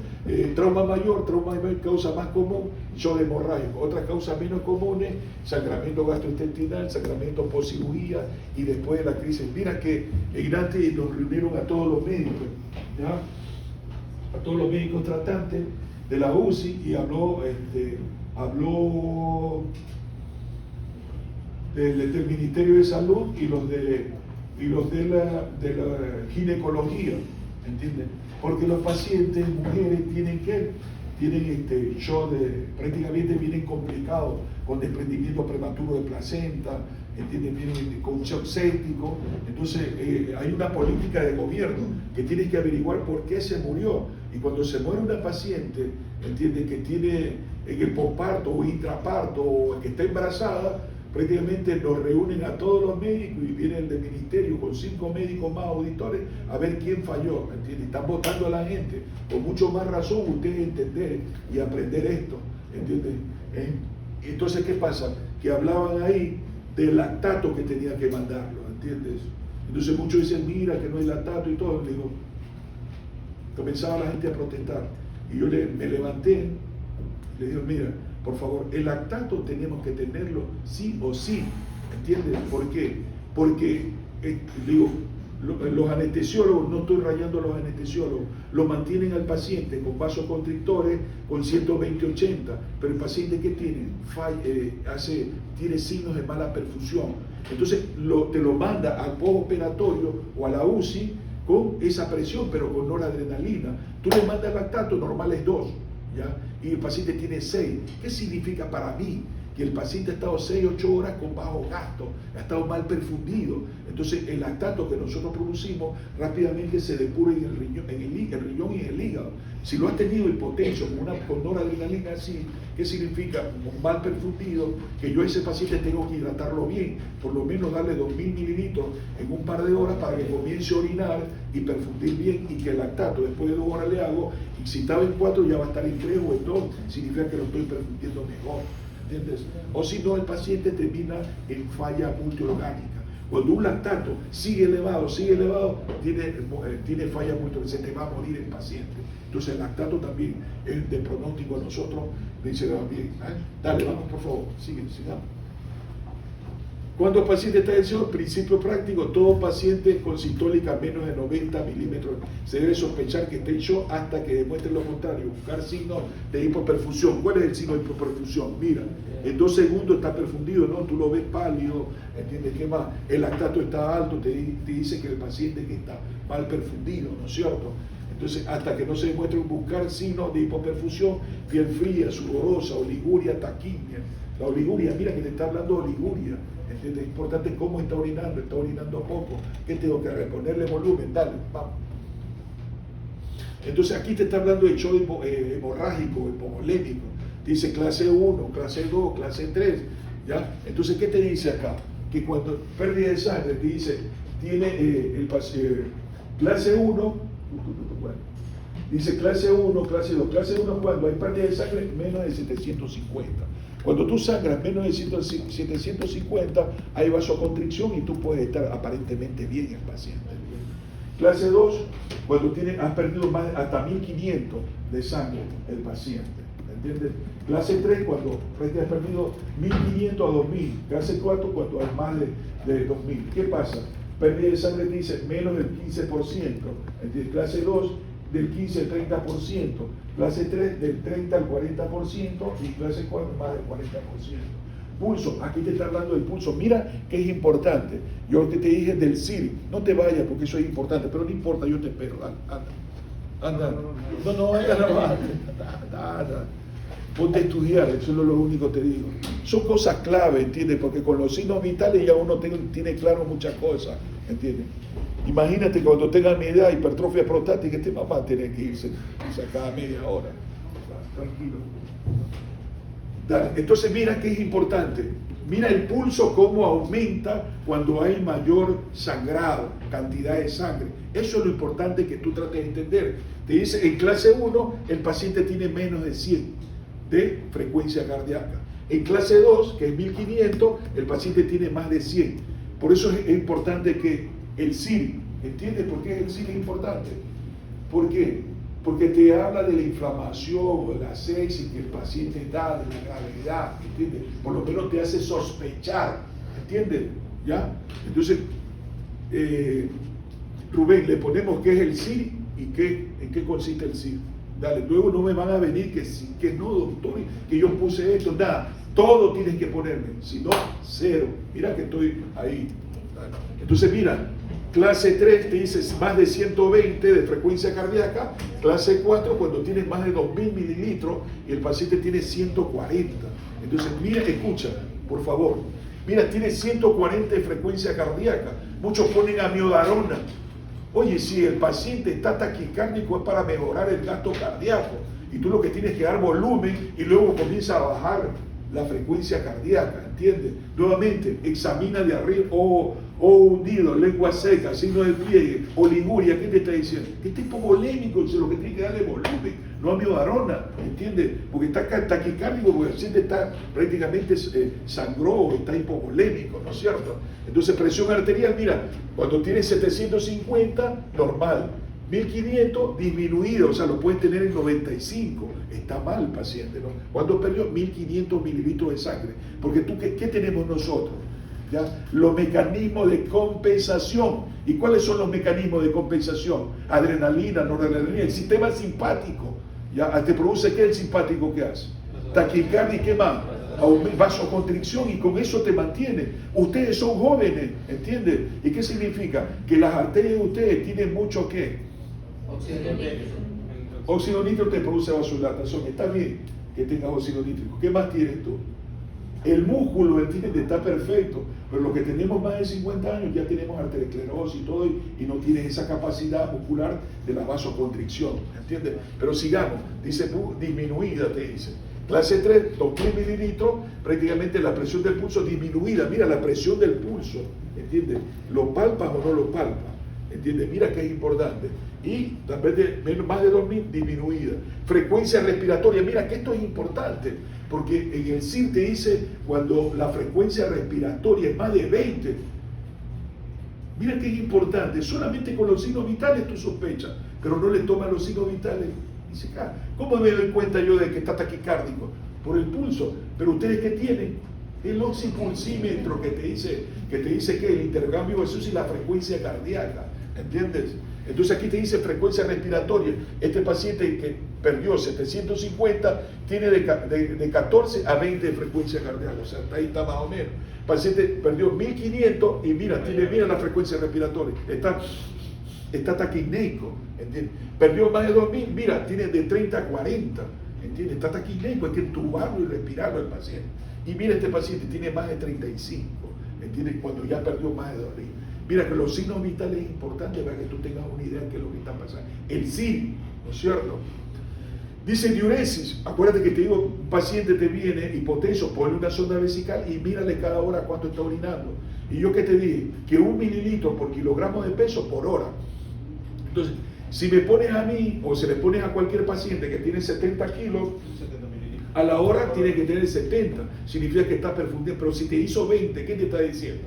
trauma mayor, causa más común, shock hemorrágico. Otras causas menos comunes, sangramiento gastrointestinal, sangramiento post cirugía y después de la crisis. Mira que Ignacio nos reunieron a todos los médicos, ¿ya? A todos los médicos tratantes de la UCI y habló del Ministerio de Salud y los de la ginecología, ¿entienden? Porque los pacientes, mujeres, tienen shock prácticamente vienen complicados, con desprendimiento prematuro de placenta, ¿entienden? Vienen con shock séptico. Entonces hay una política de gobierno que tiene que averiguar por qué se murió. Y cuando se muere una paciente, ¿entienden? Que tiene en el posparto o intraparto o que está embarazada, prácticamente nos reúnen a todos los médicos y vienen del ministerio con 5 médicos más auditores a ver quién falló, ¿entiendes? Están votando a la gente. Con mucho más razón ustedes entender y aprender esto, ¿entiendes? Entonces, ¿qué pasa? Que hablaban ahí del lactato que tenía que mandarlo, ¿entiendes? Entonces muchos dicen, mira que no hay lactato y todo. Le digo, comenzaba la gente a protestar. Y yo me levanté, le digo, mira, por favor, el lactato tenemos que tenerlo sí o sí, ¿entiendes? ¿Por qué? Porque, digo, los anestesiólogos, no estoy rayando a los anestesiólogos, lo mantienen al paciente con vasoconstrictores con 120-80, pero el paciente que tiene, tiene signos de mala perfusión. Entonces te lo manda al postoperatorio o a la UCI con esa presión, pero con noradrenalina. Tú le mandas lactato, normal es 2, ¿ya? Y el paciente tiene 6. ¿Qué significa para mí? Que el paciente ha estado 6-8 horas con bajo gasto, ha estado mal perfundido. Entonces el lactato que nosotros producimos rápidamente se depura en el riñón y en el hígado. Si lo has tenido hipotenso con noradrenalina así, ¿qué significa? Mal perfundido, que yo a ese paciente tengo que hidratarlo bien, por lo menos darle 2000 mililitros en un par de horas para que comience a orinar y perfundir bien, y que el lactato después de 2 horas le hago, y si estaba en 4 ya va a estar en 3 o en 2, significa que lo estoy perfundiendo mejor, ¿entiendes? O si no, el paciente termina en falla multiorgánica. Cuando un lactato sigue elevado, tiene falla multiorgánica, se te va a morir el paciente. Entonces el lactato también es de pronóstico a nosotros, dice bien. Dale, vamos por favor, sigamos. Cuando el paciente está en shock, principio práctico, todo paciente con sistólica menos de 90 milímetros se debe sospechar que esté en shock hasta que demuestre lo contrario, buscar signos de hipoperfusión. ¿Cuál es el signo de hipoperfusión? Mira, en 2 segundos está perfundido, ¿no? Tú lo ves pálido, ¿entiendes? ¿Qué más? El lactato está alto, te dice que el paciente que está mal perfundido, ¿no es cierto? Entonces, hasta que no se demuestre buscar signos de hipoperfusión, piel fría, sudorosa, oliguria, taquimia. La oliguria, mira que te está hablando de oliguria. ¿Entiendes? Es importante cómo está orinando poco. ¿Qué tengo que reponerle volumen? Dale, vamos. Entonces aquí te está hablando de shock hemorrágico, hipovolémico. Dice clase 1, clase 2, clase 3. ¿Ya? Entonces, ¿qué te dice acá? Que cuando pérdida de sangre, te dice, tiene el paciente clase 1, bueno, dice clase 1, clase 2. Clase 1 cuando hay pérdida de sangre menos de 750. Cuando tú sangras menos de 750, hay vasoconstricción y tú puedes estar aparentemente bien el paciente. Clase 2, cuando has perdido más, hasta 1500 de sangre el paciente. ¿Entiendes? Clase 3, cuando has perdido 1500 a 2000. Clase 4, cuando hay más de 2000. ¿Qué pasa? Pérdida de sangre te dice menos del 15%. ¿Entiendes? Clase 2, del 15 al 30%. Clase 3, del 30 al 40%. Y clase 4, más del 40%. Pulso, aquí te está hablando del pulso. Mira que es importante. Yo que te dije del CIR, no te vayas porque eso es importante, pero no importa, yo te espero. Anda. No, anda. Ponte a estudiar, eso es lo único que te digo. Son cosas clave, ¿entiendes? Porque con los signos vitales ya uno tiene claro muchas cosas, ¿entiendes? Imagínate cuando tengas mi edad, hipertrofia prostática, este mamá tiene que irse cada media hora. Tranquilo. Dale. Entonces mira que es importante. Mira el pulso cómo aumenta cuando hay mayor sangrado, cantidad de sangre. Eso es lo importante que tú trates de entender. Te dice, en clase 1 el paciente tiene menos de 100 de frecuencia cardíaca. En clase 2, que es 1500, el paciente tiene más de 100. Por eso es importante que el CIR, ¿entiendes por qué el CIR es importante? ¿Por qué? Porque te habla de la inflamación, de la sepsis que el paciente da, de la gravedad, ¿entiendes? Por lo menos te hace sospechar, ¿entiendes? ¿Ya? Entonces, Rubén, le ponemos qué es el CIR y en qué consiste el CIR. Dale, luego no me van a venir que no, doctor, que yo puse esto, nada. Todo tienes que ponerme, si no, cero. Mira que estoy ahí. Dale. Entonces, mira. Clase 3 te dice más de 120 de frecuencia cardíaca. Clase 4 cuando tienes más de 2000 mililitros y el paciente tiene 140. Entonces mira, escucha, por favor. Mira, tiene 140 de frecuencia cardíaca. Muchos ponen amiodarona. Oye, si el paciente está taquicárdico es para mejorar el gasto cardíaco. Y tú lo que tienes que dar volumen y luego comienza a bajar la frecuencia cardíaca, ¿entiendes? Nuevamente, examina de arriba o hundido, lengua seca, signo de pliegue, oliguria. ¿Qué te está diciendo? Que está hipovolémico, lo que tiene que darle volumen, no amiodarona, ¿entiendes? Porque está taquicárdico, porque el paciente está prácticamente sangró, está hipovolémico, ¿no es cierto? Entonces, presión arterial, mira, cuando tienes 750, normal. 1500 disminuido, o sea, lo puedes tener en 95, está mal el paciente, ¿no? Cuando perdió 1500 mililitros de sangre, porque ¿qué tenemos nosotros? ¿Ya? Los mecanismos de compensación. ¿Y cuáles son los mecanismos de compensación? Adrenalina, noradrenalina, el sistema simpático. ¿Ya? ¿Te produce qué el simpático que hace? Taquicardia y qué más, vasoconstricción, y con eso te mantiene. Ustedes son jóvenes, ¿entiendes? ¿Y qué significa? Que las arterias de ustedes tienen mucho ¿qué? Óxido nítrico te produce vasodilatación. Está bien que tengas óxido nítrico. ¿Qué más tienes tú? El músculo, ¿entiendes? Está perfecto, pero los que tenemos más de 50 años ya tenemos arteriosclerosis y todo, y no tienes esa capacidad muscular de la vasoconstricción, ¿entiendes? Pero sigamos, dice disminuida, te dice. Clase 3, 2000 mililitros, prácticamente la presión del pulso disminuida. Mira la presión del pulso, ¿entiendes? ¿Lo palpas o no lo palpas? ¿Entiendes? Mira que es importante. Y también más de 2000 disminuida. Frecuencia respiratoria, mira que esto es importante, porque en el CIR te dice cuando la frecuencia respiratoria es más de 20. Mira que es importante, solamente con los signos vitales tú sospechas, pero no le toman los signos vitales. Dice, ¿cómo me doy cuenta yo de que está taquicárdico? Por el pulso. Pero ustedes ¿qué tienen? El oxipulsímetro que te dice que el intercambio gaseoso y la frecuencia cardíaca, ¿entiendes? Entonces aquí te dice frecuencia respiratoria. Este paciente que perdió 750 tiene de 14 a 20 de frecuencia cardíaca, o sea, ahí está más o menos. El paciente perdió 1500 y mira la frecuencia respiratoria, está taquineico, ¿entiendes? Perdió más de 2000, mira, tiene de 30 a 40, ¿entiendes? Está taquineico, hay que entubarlo y respirarlo al paciente. Y mira, este paciente tiene más de 35, ¿entiendes? Cuando ya perdió más de 2000. Mira que los signos vitales es importante para que tú tengas una idea de qué es lo que está pasando. El CIR, ¿no es cierto? Dice diuresis. Acuérdate que te digo, un paciente te viene hipotenso, ponle una sonda vesical y mírale cada hora cuánto está orinando. Y yo que te dije, que 1 mililitro por kilogramo de peso por hora. Entonces, si me pones a mí o se le pones a cualquier paciente que tiene 70 kilos, a la hora tiene que tener 70. Significa que está perfundido. Pero si te hizo 20, ¿qué te está diciendo?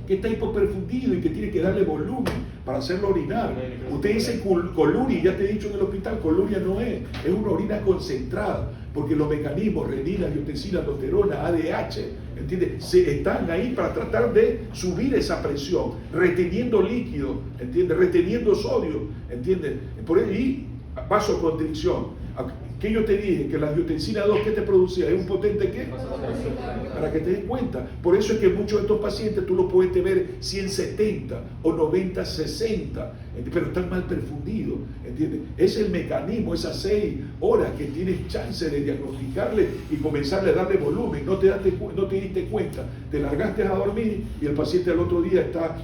Que está hipoperfundido y que tiene que darle volumen. para hacerlo orinar. Usted dice coluria, ya te he dicho en el hospital, coluria no es una orina concentrada, porque los mecanismos, renina, angiotensina, aldosterona, ADH, ¿entiendes? Están ahí para tratar de subir esa presión, reteniendo líquido, ¿entiendes? Reteniendo sodio, ¿entiendes? Por ahí, vasoconstricción. ¿Qué yo te dije? Que la angiotensina 2, ¿qué te producía? ¿Es un potente qué? Para que te des cuenta. Por eso es que muchos de estos pacientes tú los puedes ver 170 o 90-60, pero están mal perfundidos, ¿entiendes? Es el mecanismo, esas 6 horas que tienes chance de diagnosticarle y comenzarle a darle volumen. No te diste cuenta, te largaste a dormir y el paciente al otro día está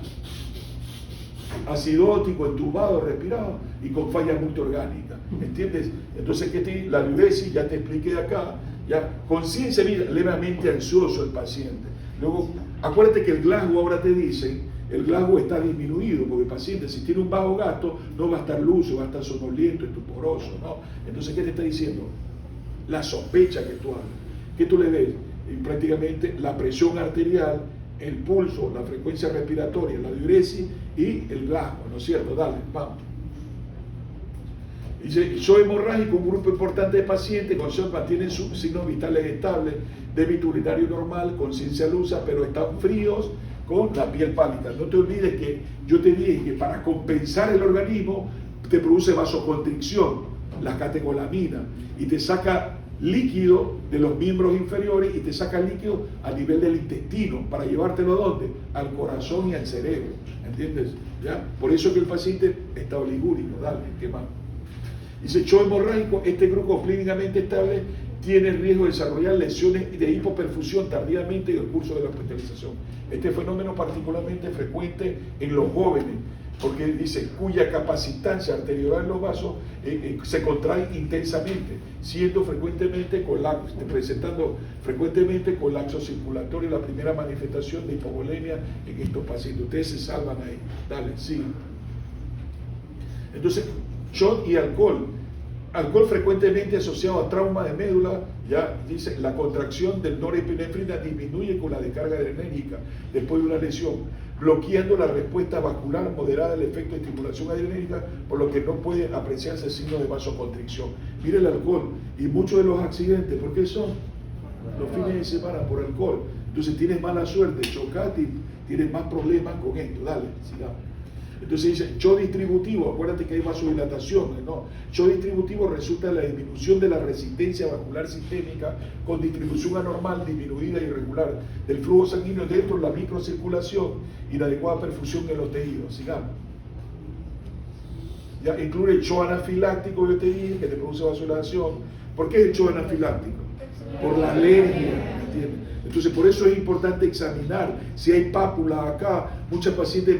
acidótico, entubado, respirado y con falla multiorgánica, ¿entiendes? Entonces, la diuresis, ya te expliqué acá, ya, conciencia, mira, levemente ansioso el paciente. Luego, acuérdate que el Glasgow ahora te dicen, el Glasgow está disminuido, porque el paciente, si tiene un bajo gasto, no va a estar lúcido, va a estar somnoliento, estuporoso, ¿no? Entonces, ¿qué te está diciendo? La sospecha que tú hagas. ¿Qué tú le ves? Prácticamente la presión arterial, el pulso, la frecuencia respiratoria, la diuresis y el Glasgow, ¿no es cierto? Dale, vamos. Dice, soy hemorrágico, un grupo importante de pacientes con SOP mantienen sus signos vitales estables, débito urinario normal, conciencia lusa, pero están fríos con la piel pálida. No te olvides que yo te dije que para compensar el organismo te produce vasoconstricción, la catecolamina, y te saca líquido de los miembros inferiores y te saca líquido a nivel del intestino para llevártelo ¿a dónde? Al corazón y al cerebro, ¿entiendes? ¿Ya? Por eso que el paciente está oligúrico. Dale, ¿qué más? Dice, shock hemorrágico, este grupo clínicamente estable tiene riesgo de desarrollar lesiones de hipoperfusión tardíamente en el curso de la hospitalización. Este fenómeno particularmente frecuente en los jóvenes, porque dice, cuya capacitancia arteriolar en los vasos se contrae intensamente, presentando frecuentemente colapso circulatorio, la primera manifestación de hipovolemia en estos pacientes. Ustedes se salvan ahí. Dale, sigue. Entonces, shock y alcohol. Alcohol frecuentemente asociado a trauma de médula, ya dice, la contracción del norepinefrina disminuye con la descarga adrenérgica después de una lesión, bloqueando la respuesta vascular moderada al efecto de estimulación adrenérgica, por lo que no puede apreciarse signos de vasoconstricción. Mire el alcohol y muchos de los accidentes, ¿por qué son? Los fines de semana por alcohol. Entonces tienes mala suerte, chocaste, tienes más problemas con esto. Dale, sigamos. Entonces dice, shock distributivo, acuérdate que hay vasodilatación, ¿no? Shock distributivo resulta de la disminución de la resistencia vascular sistémica con distribución anormal, disminuida e irregular del flujo sanguíneo dentro de la microcirculación y la adecuada perfusión en los tejidos. Sigamos. Ya incluye el shock anafiláctico, yo te dije, que te produce vasodilatación. ¿Por qué es el shock anafiláctico? Por la alergia, ¿entiendes? Entonces, por eso es importante examinar si hay pápulas acá. Muchos pacientes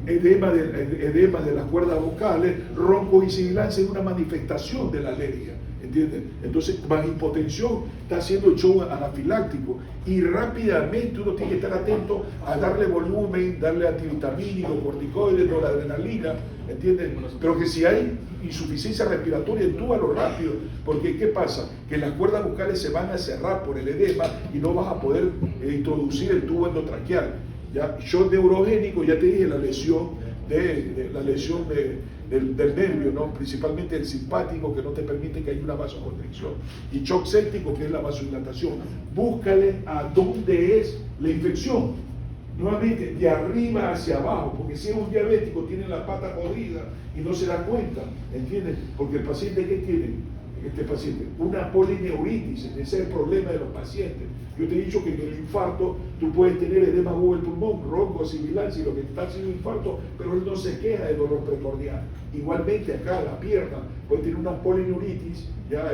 edema de las cuerdas vocales, roncos y sibilancia es una manifestación de la alergia, ¿entiendes? Entonces, más hipotensión está haciendo el shock anafiláctico y rápidamente uno tiene que estar atento a darle volumen, darle antivitamínicos, corticoides, noradrenalina, ¿entiendes? Pero que si hay insuficiencia respiratoria, entúbalo rápido, porque ¿qué pasa? Que las cuerdas vocales se van a cerrar por el edema y no vas a poder introducir el tubo endotraqueal. ¿Ya? Shock neurogénico, ya te dije, la lesión del nervio, ¿no? Principalmente el simpático, que no te permite que haya una vasoconstricción, y shock séptico, que es la vasodilatación. Búscale a dónde es la infección, nuevamente de arriba hacia abajo, porque si es un diabético tiene la pata podrida y no se da cuenta, ¿entiendes? Porque el paciente, ¿qué tiene? Este paciente, una polineuritis, ese es el problema de los pacientes. Yo te he dicho que en el infarto tú puedes tener edema agudo del pulmón, ronco, sibilancia, y lo que está haciendo infarto, pero él no se queja de dolor precordial. Igualmente acá la pierna puede tener una polineuritis ya,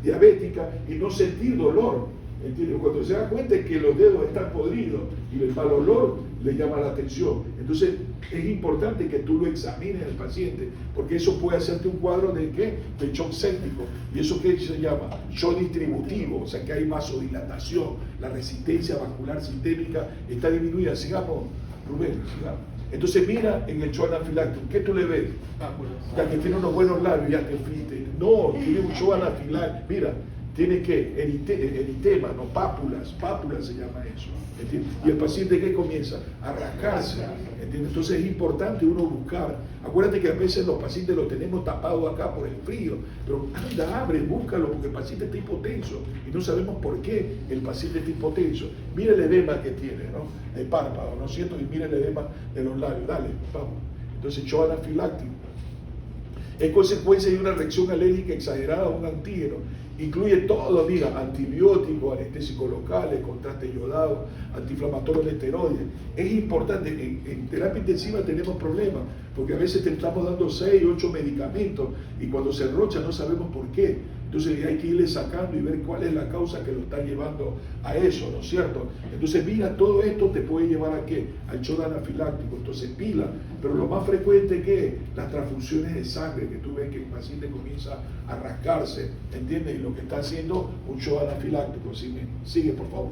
diabética y no sentir dolor. ¿Entiendes? Cuando se da cuenta que los dedos están podridos y el mal olor le llama la atención. Entonces es importante que tú lo examines al paciente, porque eso puede hacerte un cuadro de ¿qué? De shock séptico. ¿Y eso qué se llama? Shock distributivo, o sea que hay vasodilatación, la resistencia vascular sistémica está disminuida. Sigamos, Rubén, sigamos. Entonces mira en el shock anafiláctico, ¿qué tú le ves? Ya que tiene unos buenos labios, ya te fuiste. No, tiene un shock anafiláctico. Mira, tiene que eritema, no pápulas se llama eso, ¿entiendes? Y el paciente que comienza a rascarse, ¿entiendes? Entonces es importante uno buscar. Acuérdate que a veces los pacientes los tenemos tapados acá por el frío, pero anda, abre, búscalo, porque el paciente está hipotenso y no sabemos por qué el paciente está hipotenso. Mira el edema que tiene, ¿no? De párpado, ¿no es cierto? Y mira el edema de los labios, dale, vamos. Entonces, shock anafiláctico es consecuencia de una reacción alérgica exagerada a un antígeno. Incluye todo, mira, antibióticos, anestésicos locales, contraste yodado, antiinflamatorios de esteroides. Es importante, en terapia intensiva tenemos problemas, porque a veces te estamos dando 6, 8 medicamentos y cuando se enrocha no sabemos por qué. Entonces hay que irle sacando y ver cuál es la causa que lo está llevando a eso, ¿no es cierto? Entonces, mira, todo esto te puede llevar a ¿qué? Al shock anafiláctico. Entonces, pila. Pero lo más frecuente que las transfusiones de sangre, que tú ves que el paciente comienza a rascarse, ¿entiendes? Y lo que está haciendo un shock anafiláctico. Sigue, por favor.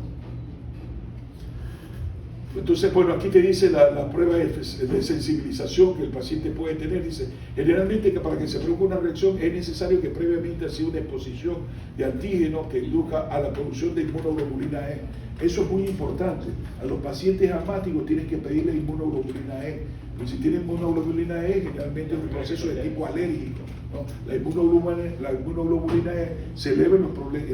Entonces, bueno, aquí te dice la prueba de sensibilización que el paciente puede tener. Dice, generalmente que para que se produzca una reacción es necesario que previamente ha sido una exposición de antígenos que induzca a la producción de inmunoglobulina E. Eso es muy importante. A los pacientes asmáticos tienen que pedirle inmunoglobulina E. Porque si tienen inmunoglobulina E, generalmente es un proceso de tipo alérgico, ¿no? La inmunoglobulina E se eleva en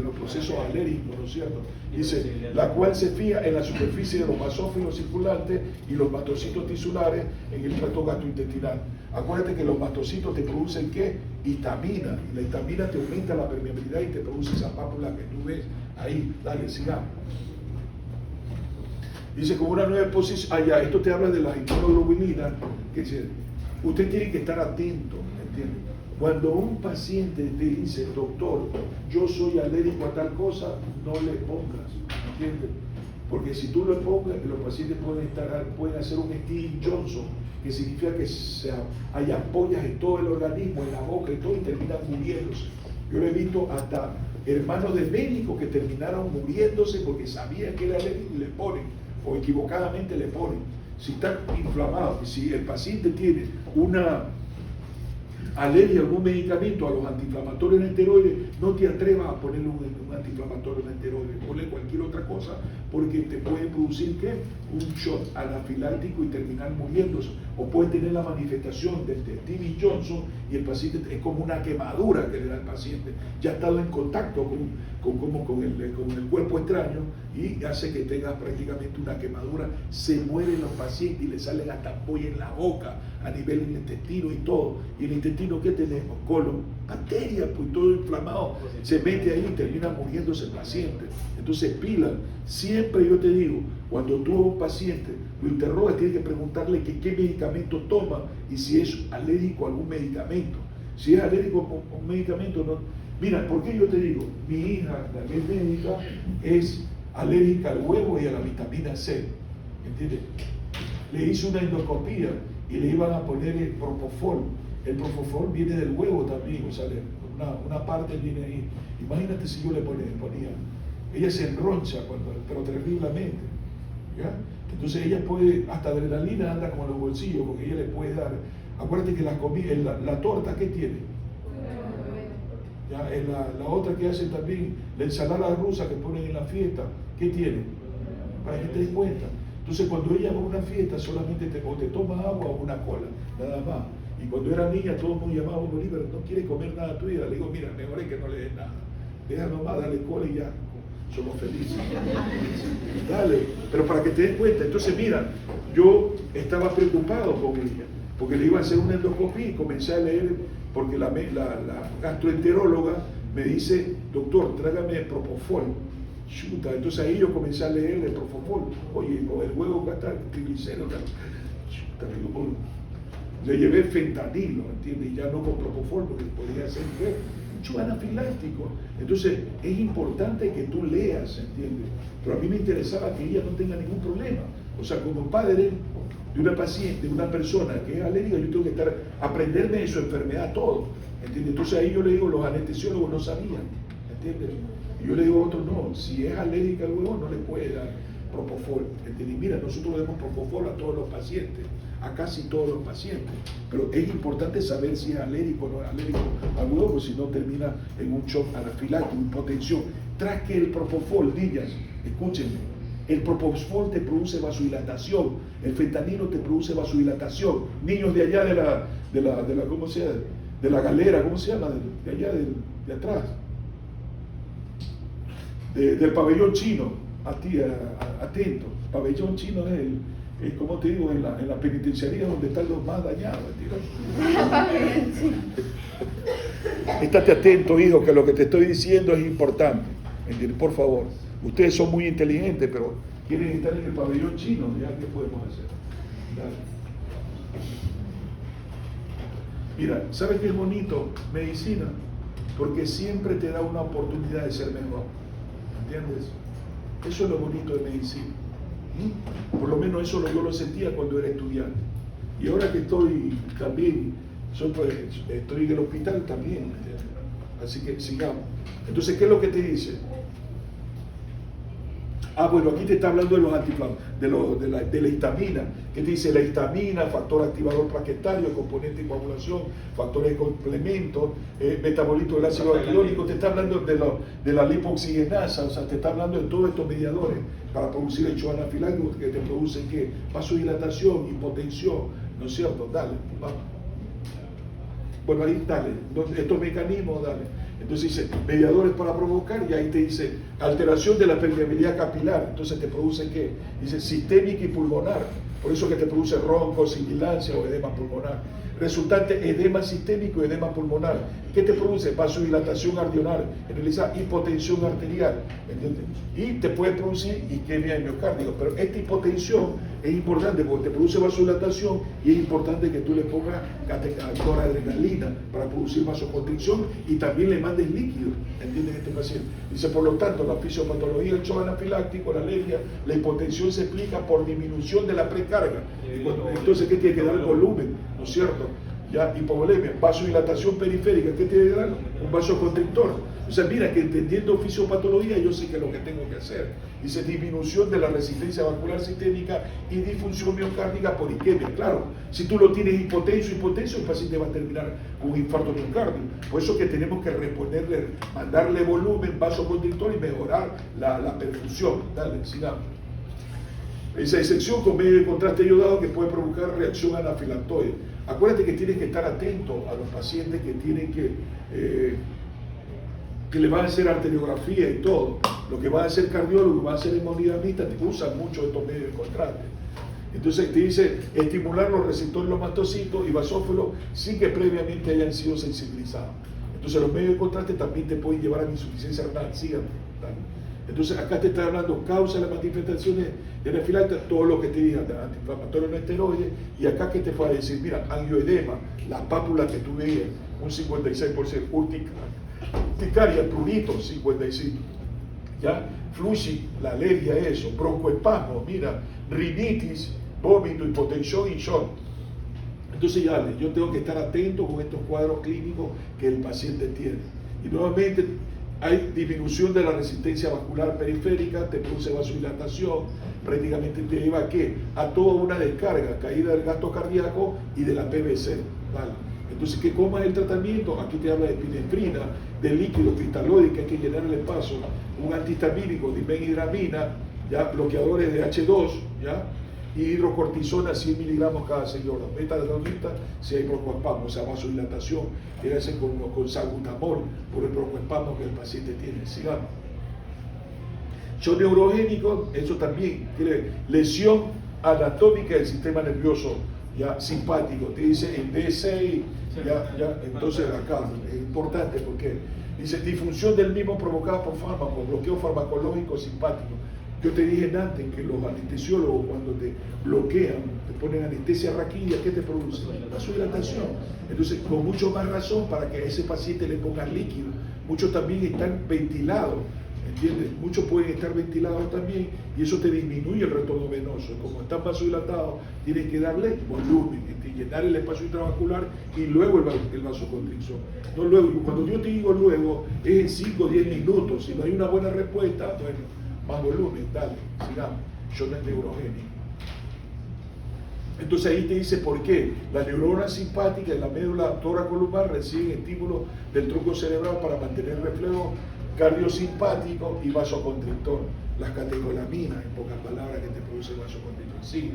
los procesos alérgicos, ¿no es cierto? Dice, la cual se fija en la superficie de los basófilos circulantes y los mastocitos tisulares en el tracto gastrointestinal. Acuérdate que los mastocitos te producen ¿qué? Histamina, y la histamina te aumenta la permeabilidad y te produce esa pápula que tú ves ahí. Dale, sigamos. Dice, con una nueva exposición, esto te habla de la inmunoglobulina, que dice, usted tiene que estar atento, ¿entiendes? Cuando un paciente te dice, doctor, yo soy alérgico a tal cosa, no le pongas, ¿entiendes? Porque si tú le pongas, los pacientes pueden hacer un Stevens-Johnson, que significa que hay ampollas en todo el organismo, en la boca y todo, y terminan muriéndose. Yo lo he visto hasta hermanos de médicos que terminaron muriéndose porque sabían que era alérgico y le ponen, o equivocadamente le ponen. Si está inflamado, si el paciente tiene una alergia a algún medicamento, a los antiinflamatorios no esteroides, no te atrevas a ponerle un antiinflamatorio no esteroide, ponle cualquier otra cosa, porque te puede producir ¿qué? Un shock anafiláctico y terminar muriéndose, o puede tener la manifestación de Stevens-Johnson y el paciente es como una quemadura que le da al paciente, ya ha estado en contacto con el cuerpo extraño y hace que tenga prácticamente una quemadura, se mueren los pacientes y le salen hasta ampollas en la boca, a nivel del intestino y todo. Y el intestino, ¿qué tenemos? Colon, bacterias, pues todo inflamado, se mete ahí y termina muriéndose el paciente. Entonces, pila, siempre yo te digo, cuando tú a un paciente lo interrogas, tienes que preguntarle qué medicamento toma y si es alérgico a algún medicamento. Si es alérgico a un medicamento, no. Mira, ¿por qué yo te digo? Mi hija, la que es médica, es alérgica al huevo y a la vitamina C, ¿entiendes? Le hizo una endoscopía y le iban a poner el propofol. El propofol viene del huevo también, o sea, una parte viene ahí. Imagínate si yo le ponía. Ella se enroncha, pero terriblemente, ¿ya? Entonces ella puede, hasta adrenalina anda como en los bolsillos, porque ella le puede dar. Acuérdate que la torta, ¿qué tiene? Ya, la otra que hacen también, la ensalada rusa que ponen en la fiesta, ¿qué tiene? Para que te des cuenta. Entonces cuando ella va a una fiesta solamente o te toma agua o una cola, nada más. Y cuando era niña todo el mundo llamaba a Bolívar, no quiere comer nada tuya. Le digo, mira, mejor es que no le des nada. Deja nomás, dale cola y ya, somos felices. Dale, pero para que te des cuenta. Entonces mira, yo estaba preocupado con ella, porque le iba a hacer una endoscopía y comencé a leer, porque la gastroenteróloga me dice, doctor, trágame propofol. Chuta, entonces ahí yo comencé a leerle el propofol. Oye, el huevo gasta triglicéridos. Chuta, le llevé fentanilo, ¿entiendes? Y ya no con propofol, porque podría ser mucho anafiláctico. Entonces es importante que tú leas, ¿entiendes? Pero a mí me interesaba que ella no tenga ningún problema. O sea, como padre de una paciente, de una persona que es alérgica, yo tengo que aprenderme de su enfermedad todo, ¿entiendes? Entonces ahí yo le digo, los anestesiólogos no sabían, ¿entiendes? Y yo le digo a otros, no, si es alérgica al huevo no le puede dar propofol, ¿entiendes? Mira, nosotros le damos propofol a todos los pacientes, a casi todos los pacientes. Pero es importante saber si es alérgico o no es alérgico al algodón, porque si no termina en un shock anafiláctico, hipotensión. Tras que el propofol, niñas, escúchenme, el propofol te produce vasodilatación, el fentanilo te produce vasodilatación. Niños de allá de la ¿cómo se llama? De la galera, ¿cómo se llama? De allá de atrás. Del pabellón chino, atento. Pabellón chino es como te digo, en la penitenciaría donde están los más dañados. Estate atento, hijo, que lo que te estoy diciendo es importante. Por favor, ustedes son muy inteligentes, pero quieren estar en el pabellón chino, ¿ya qué podemos hacer? Dale. Mira, ¿sabes qué es bonito? Medicina, porque siempre te da una oportunidad de ser mejor. ¿Entiendes? Eso es lo bonito de medicina. Por lo menos eso yo lo sentía cuando era estudiante. Y ahora que estoy también, estoy en el hospital también. ¿Entiendes? Así que sigamos. Entonces, ¿qué es lo que te dice? Bueno, aquí te está hablando de los antiinflamatorios, de la histamina, que te dice la histamina, factor activador plaquetario, componente de coagulación, factores de complemento, metabolito del ácido clorhídrico, te está hablando de la lipoxigenasa, o sea, te está hablando de todos estos mediadores para producir el shock anafiláctico que te producen ¿qué? Vasodilatación, hipotensión, ¿no es cierto? Dale, vamos. Bueno, ahí dale, estos mecanismos, dale. Entonces dice, mediadores para provocar, y ahí te dice, alteración de la permeabilidad capilar, entonces te produce ¿qué? Dice, sistémica y pulmonar, por eso que te produce roncos, sibilancia o edema pulmonar. Resultante, edema sistémico y edema pulmonar. ¿Qué te produce? Vasodilatación arteriolar, en realidad hipotensión arterial, ¿entiendes? Y te puede producir isquemia de miocardio, pero esta hipotensión es importante porque te produce vasodilatación y es importante que tú le pongas noradrenalina para producir vasoconstricción y también le mandes líquido, ¿entiendes? Este paciente dice, por lo tanto, la fisiopatología del shock anafiláctico, la alergia, la hipotensión se explica por disminución de la precarga. Entonces, ¿qué tiene que dar? Volumen, ¿no es cierto? Ya, hipovolemia, vasodilatación periférica, ¿qué tiene que dar? Un vasoconstrictor. O sea, mira que entendiendo fisiopatología yo sé que es lo que tengo que hacer. Dice disminución de la resistencia vascular sistémica y disfunción miocárdica por isquemia. Claro, si tú lo tienes hipotenso, el paciente va a terminar con un infarto miocardio. Por eso que tenemos que reponerle, mandarle volumen, vasoconstrictor y mejorar la perfusión. Dale, sigamos. Esa disección con medio de contraste iodado que puede provocar reacción anafilactoide. Acuérdate que tienes que estar atento a los pacientes que tienen que le van a hacer arteriografía y todo. Lo que va a hacer cardiólogo, va a hacer hemodinamista, te usan mucho estos medios de contraste. Entonces te dice estimular los receptores los mastocitos y basófilos sin que previamente hayan sido sensibilizados. Entonces los medios de contraste también te pueden llevar a insuficiencia renal. Síganme. Entonces acá te está hablando causa de las manifestaciones de anafilaxia, todo lo que te diga, antiinflamatorios no esteroides, y acá que te va a decir, mira, angioedema, las pápulas que tú veías, un 56%, urticaria, prurito, 55%, ¿ya? Flushi, la alergia, eso, broncoespasmo, mira, rinitis, vómito, hipotensión y shock. Entonces ya, yo tengo que estar atento con estos cuadros clínicos que el paciente tiene. Y nuevamente, hay disminución de la resistencia vascular periférica, te produce vasodilatación, prácticamente te lleva ¿a qué? A toda una descarga, caída del gasto cardíaco y de la PVC. ¿Vale? Entonces, ¿qué comas el tratamiento? Aquí te habla de epinefrina, de líquido cristalóide que hay que llenar el espacio, un antihistamínico, dimenhidramina, ya, bloqueadores de H2, ya, y hidrocortisona 100 miligramos cada 6 horas. Betadronita si hay broncoespasmo, o sea, vasodilatación, que hace con salbutamol por el broncoespasmo que el paciente tiene. Sigamos. Shock neurogénico, eso también, lesión anatómica del sistema nervioso ya simpático, te dice en D6, entonces acá es importante porque dice disfunción del mismo provocada por fármacos, bloqueo farmacológico simpático. Yo te dije antes que los anestesiólogos cuando te bloquean, te ponen anestesia raquídea, ¿qué te produce? Vasodilatación. Entonces, con mucho más razón para que a ese paciente le pongan líquido. Muchos también están ventilados, ¿entiendes? Muchos pueden estar ventilados también y eso te disminuye el retorno venoso. Como están vasodilatados, tienes que darle volumen, llenar el espacio intravascular y luego el vasoconstricción. No luego, cuando yo te digo luego, es en 5 o 10 minutos. Si no hay una buena respuesta, bueno, más volumen, dale, sigamos. Shock neurogénico. Entonces ahí te dice por qué. La neurona simpática y la médula toracolumbar reciben estímulos del tronco cerebral para mantener el reflejo cardiosimpático y vasoconstrictor. Las catecolaminas, en pocas palabras, que te produce vasoconstrictor. Sí.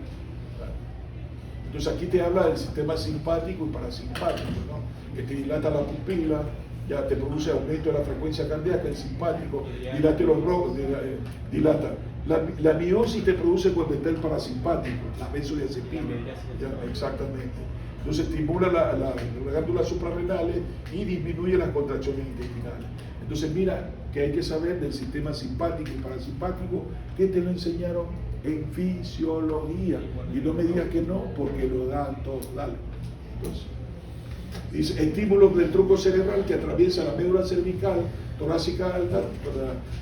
Entonces aquí te habla del sistema simpático y parasimpático, ¿no? Que te dilata la pupila, ya te produce aumento de la frecuencia cardíaca, el simpático, dilata los bronquios, dilata. La miosis te produce cuando está el parasimpático, la benzodiazepina, exactamente. Entonces estimula las glándulas suprarrenales y disminuye las contracciones intestinales. Entonces mira que hay que saber del sistema simpático y parasimpático que te lo enseñaron en fisiología. Y no me digas que no, porque lo dan todos, dale. Entonces, dice, estímulos del tronco cerebral que atraviesa la médula cervical, torácica alta,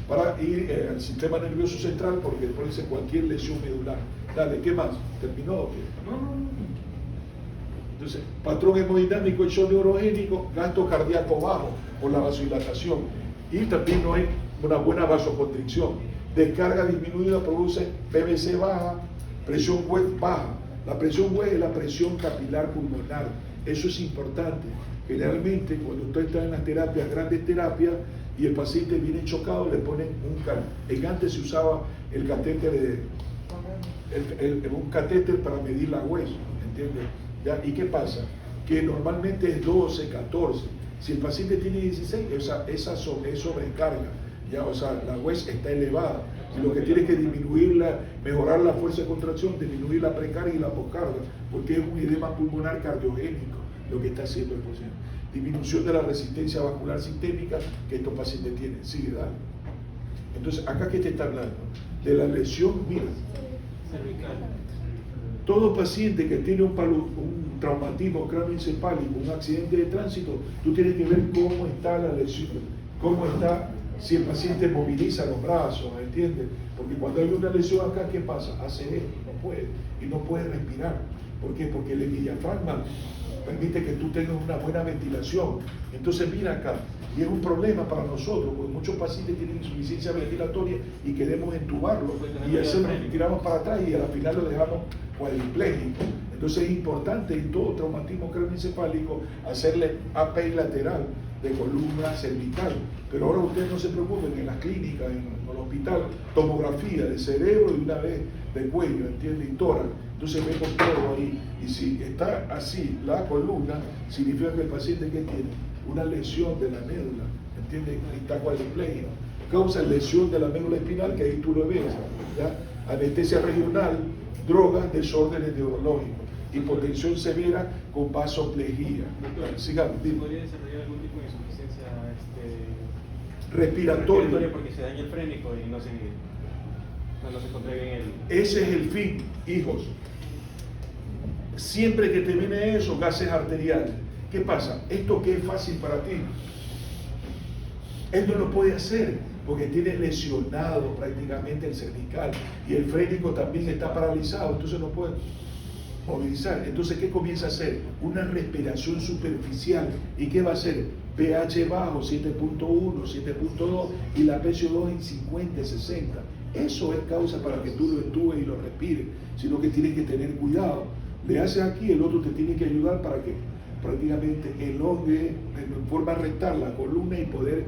para ir al sistema nervioso central, porque después dice cualquier lesión medular. Dale, ¿qué más? ¿Terminó o qué? No. Entonces, patrón hemodinámico y shock neurogénico, gasto cardíaco bajo por la vasodilatación. Y también no hay una buena vasoconstricción. Descarga disminuida produce PVC baja, presión web baja. La presión web es la presión capilar pulmonar. Eso es importante. Generalmente, cuando usted está en las terapias, grandes terapias, y el paciente viene chocado, le ponen antes se usaba el catéter, un catéter para medir la hueso, ¿entiendes? ¿Ya? ¿Y qué pasa? Que normalmente es 12, 14. Si el paciente tiene 16, esa es sobrecarga, ¿ya? O sea, la hueso está elevada. Y lo que tiene que disminuirla, mejorar la fuerza de contracción, disminuir la precarga y la poscarga, porque es un edema pulmonar cardiogénico lo que está haciendo el paciente. Disminución de la resistencia vascular sistémica que estos pacientes tienen. Sigue, dale. Entonces, acá que te está hablando de la lesión, mira, cervical. Todo paciente que tiene un traumatismo cráneoencefálico, un accidente de tránsito, tú tienes que ver cómo está la lesión, cómo está, si el paciente moviliza los brazos, ¿entiendes? Porque cuando hay una lesión acá, ¿qué pasa? Hace esto, no puede, y no puede respirar. ¿Por qué? Porque el diafragma permite que tú tengas una buena ventilación. Entonces mira acá, y es un problema para nosotros, porque muchos pacientes tienen insuficiencia ventilatoria y queremos entubarlo, y tiramos para atrás y al final lo dejamos cuadripléjico. Entonces es importante en todo traumatismo craneoencefálico hacerle API lateral de columna cervical. Pero ahora ustedes no se preocupen, en las clínicas, en el hospital, tomografía de cerebro y una vez de cuello, ¿entiendes? Y tórax. Entonces vemos todo ahí. Y si está así la columna, significa que el paciente que tiene una lesión de la médula, ¿entiendes? Está cuadripléjico. Causa lesión de la médula espinal, que ahí tú lo ves, ¿ya? Anestesia regional, drogas, desórdenes neurológicos, hipotensión severa con vasoplejía. Sigamos, dime. ¿Podría desarrollar algún tipo de insuficiencia respiratoria? Porque se daña el frénico y no se contrae bien el... Ese es el fin, hijos. Siempre que te viene eso, gases arteriales. ¿Qué pasa? Esto que es fácil para ti, él no lo puede hacer porque tiene lesionado prácticamente el cervical y el frénico también está paralizado, entonces no puede movilizar. Entonces, ¿qué comienza a hacer? Una respiración superficial. ¿Y qué va a hacer? pH bajo, 7.1, 7.2 y la PCO2 en 50, 60. Eso es causa para que tú lo entubes y lo respires, sino que tienes que tener cuidado. Le haces aquí, el otro te tiene que ayudar para que prácticamente elongue en forma rectal la columna y poder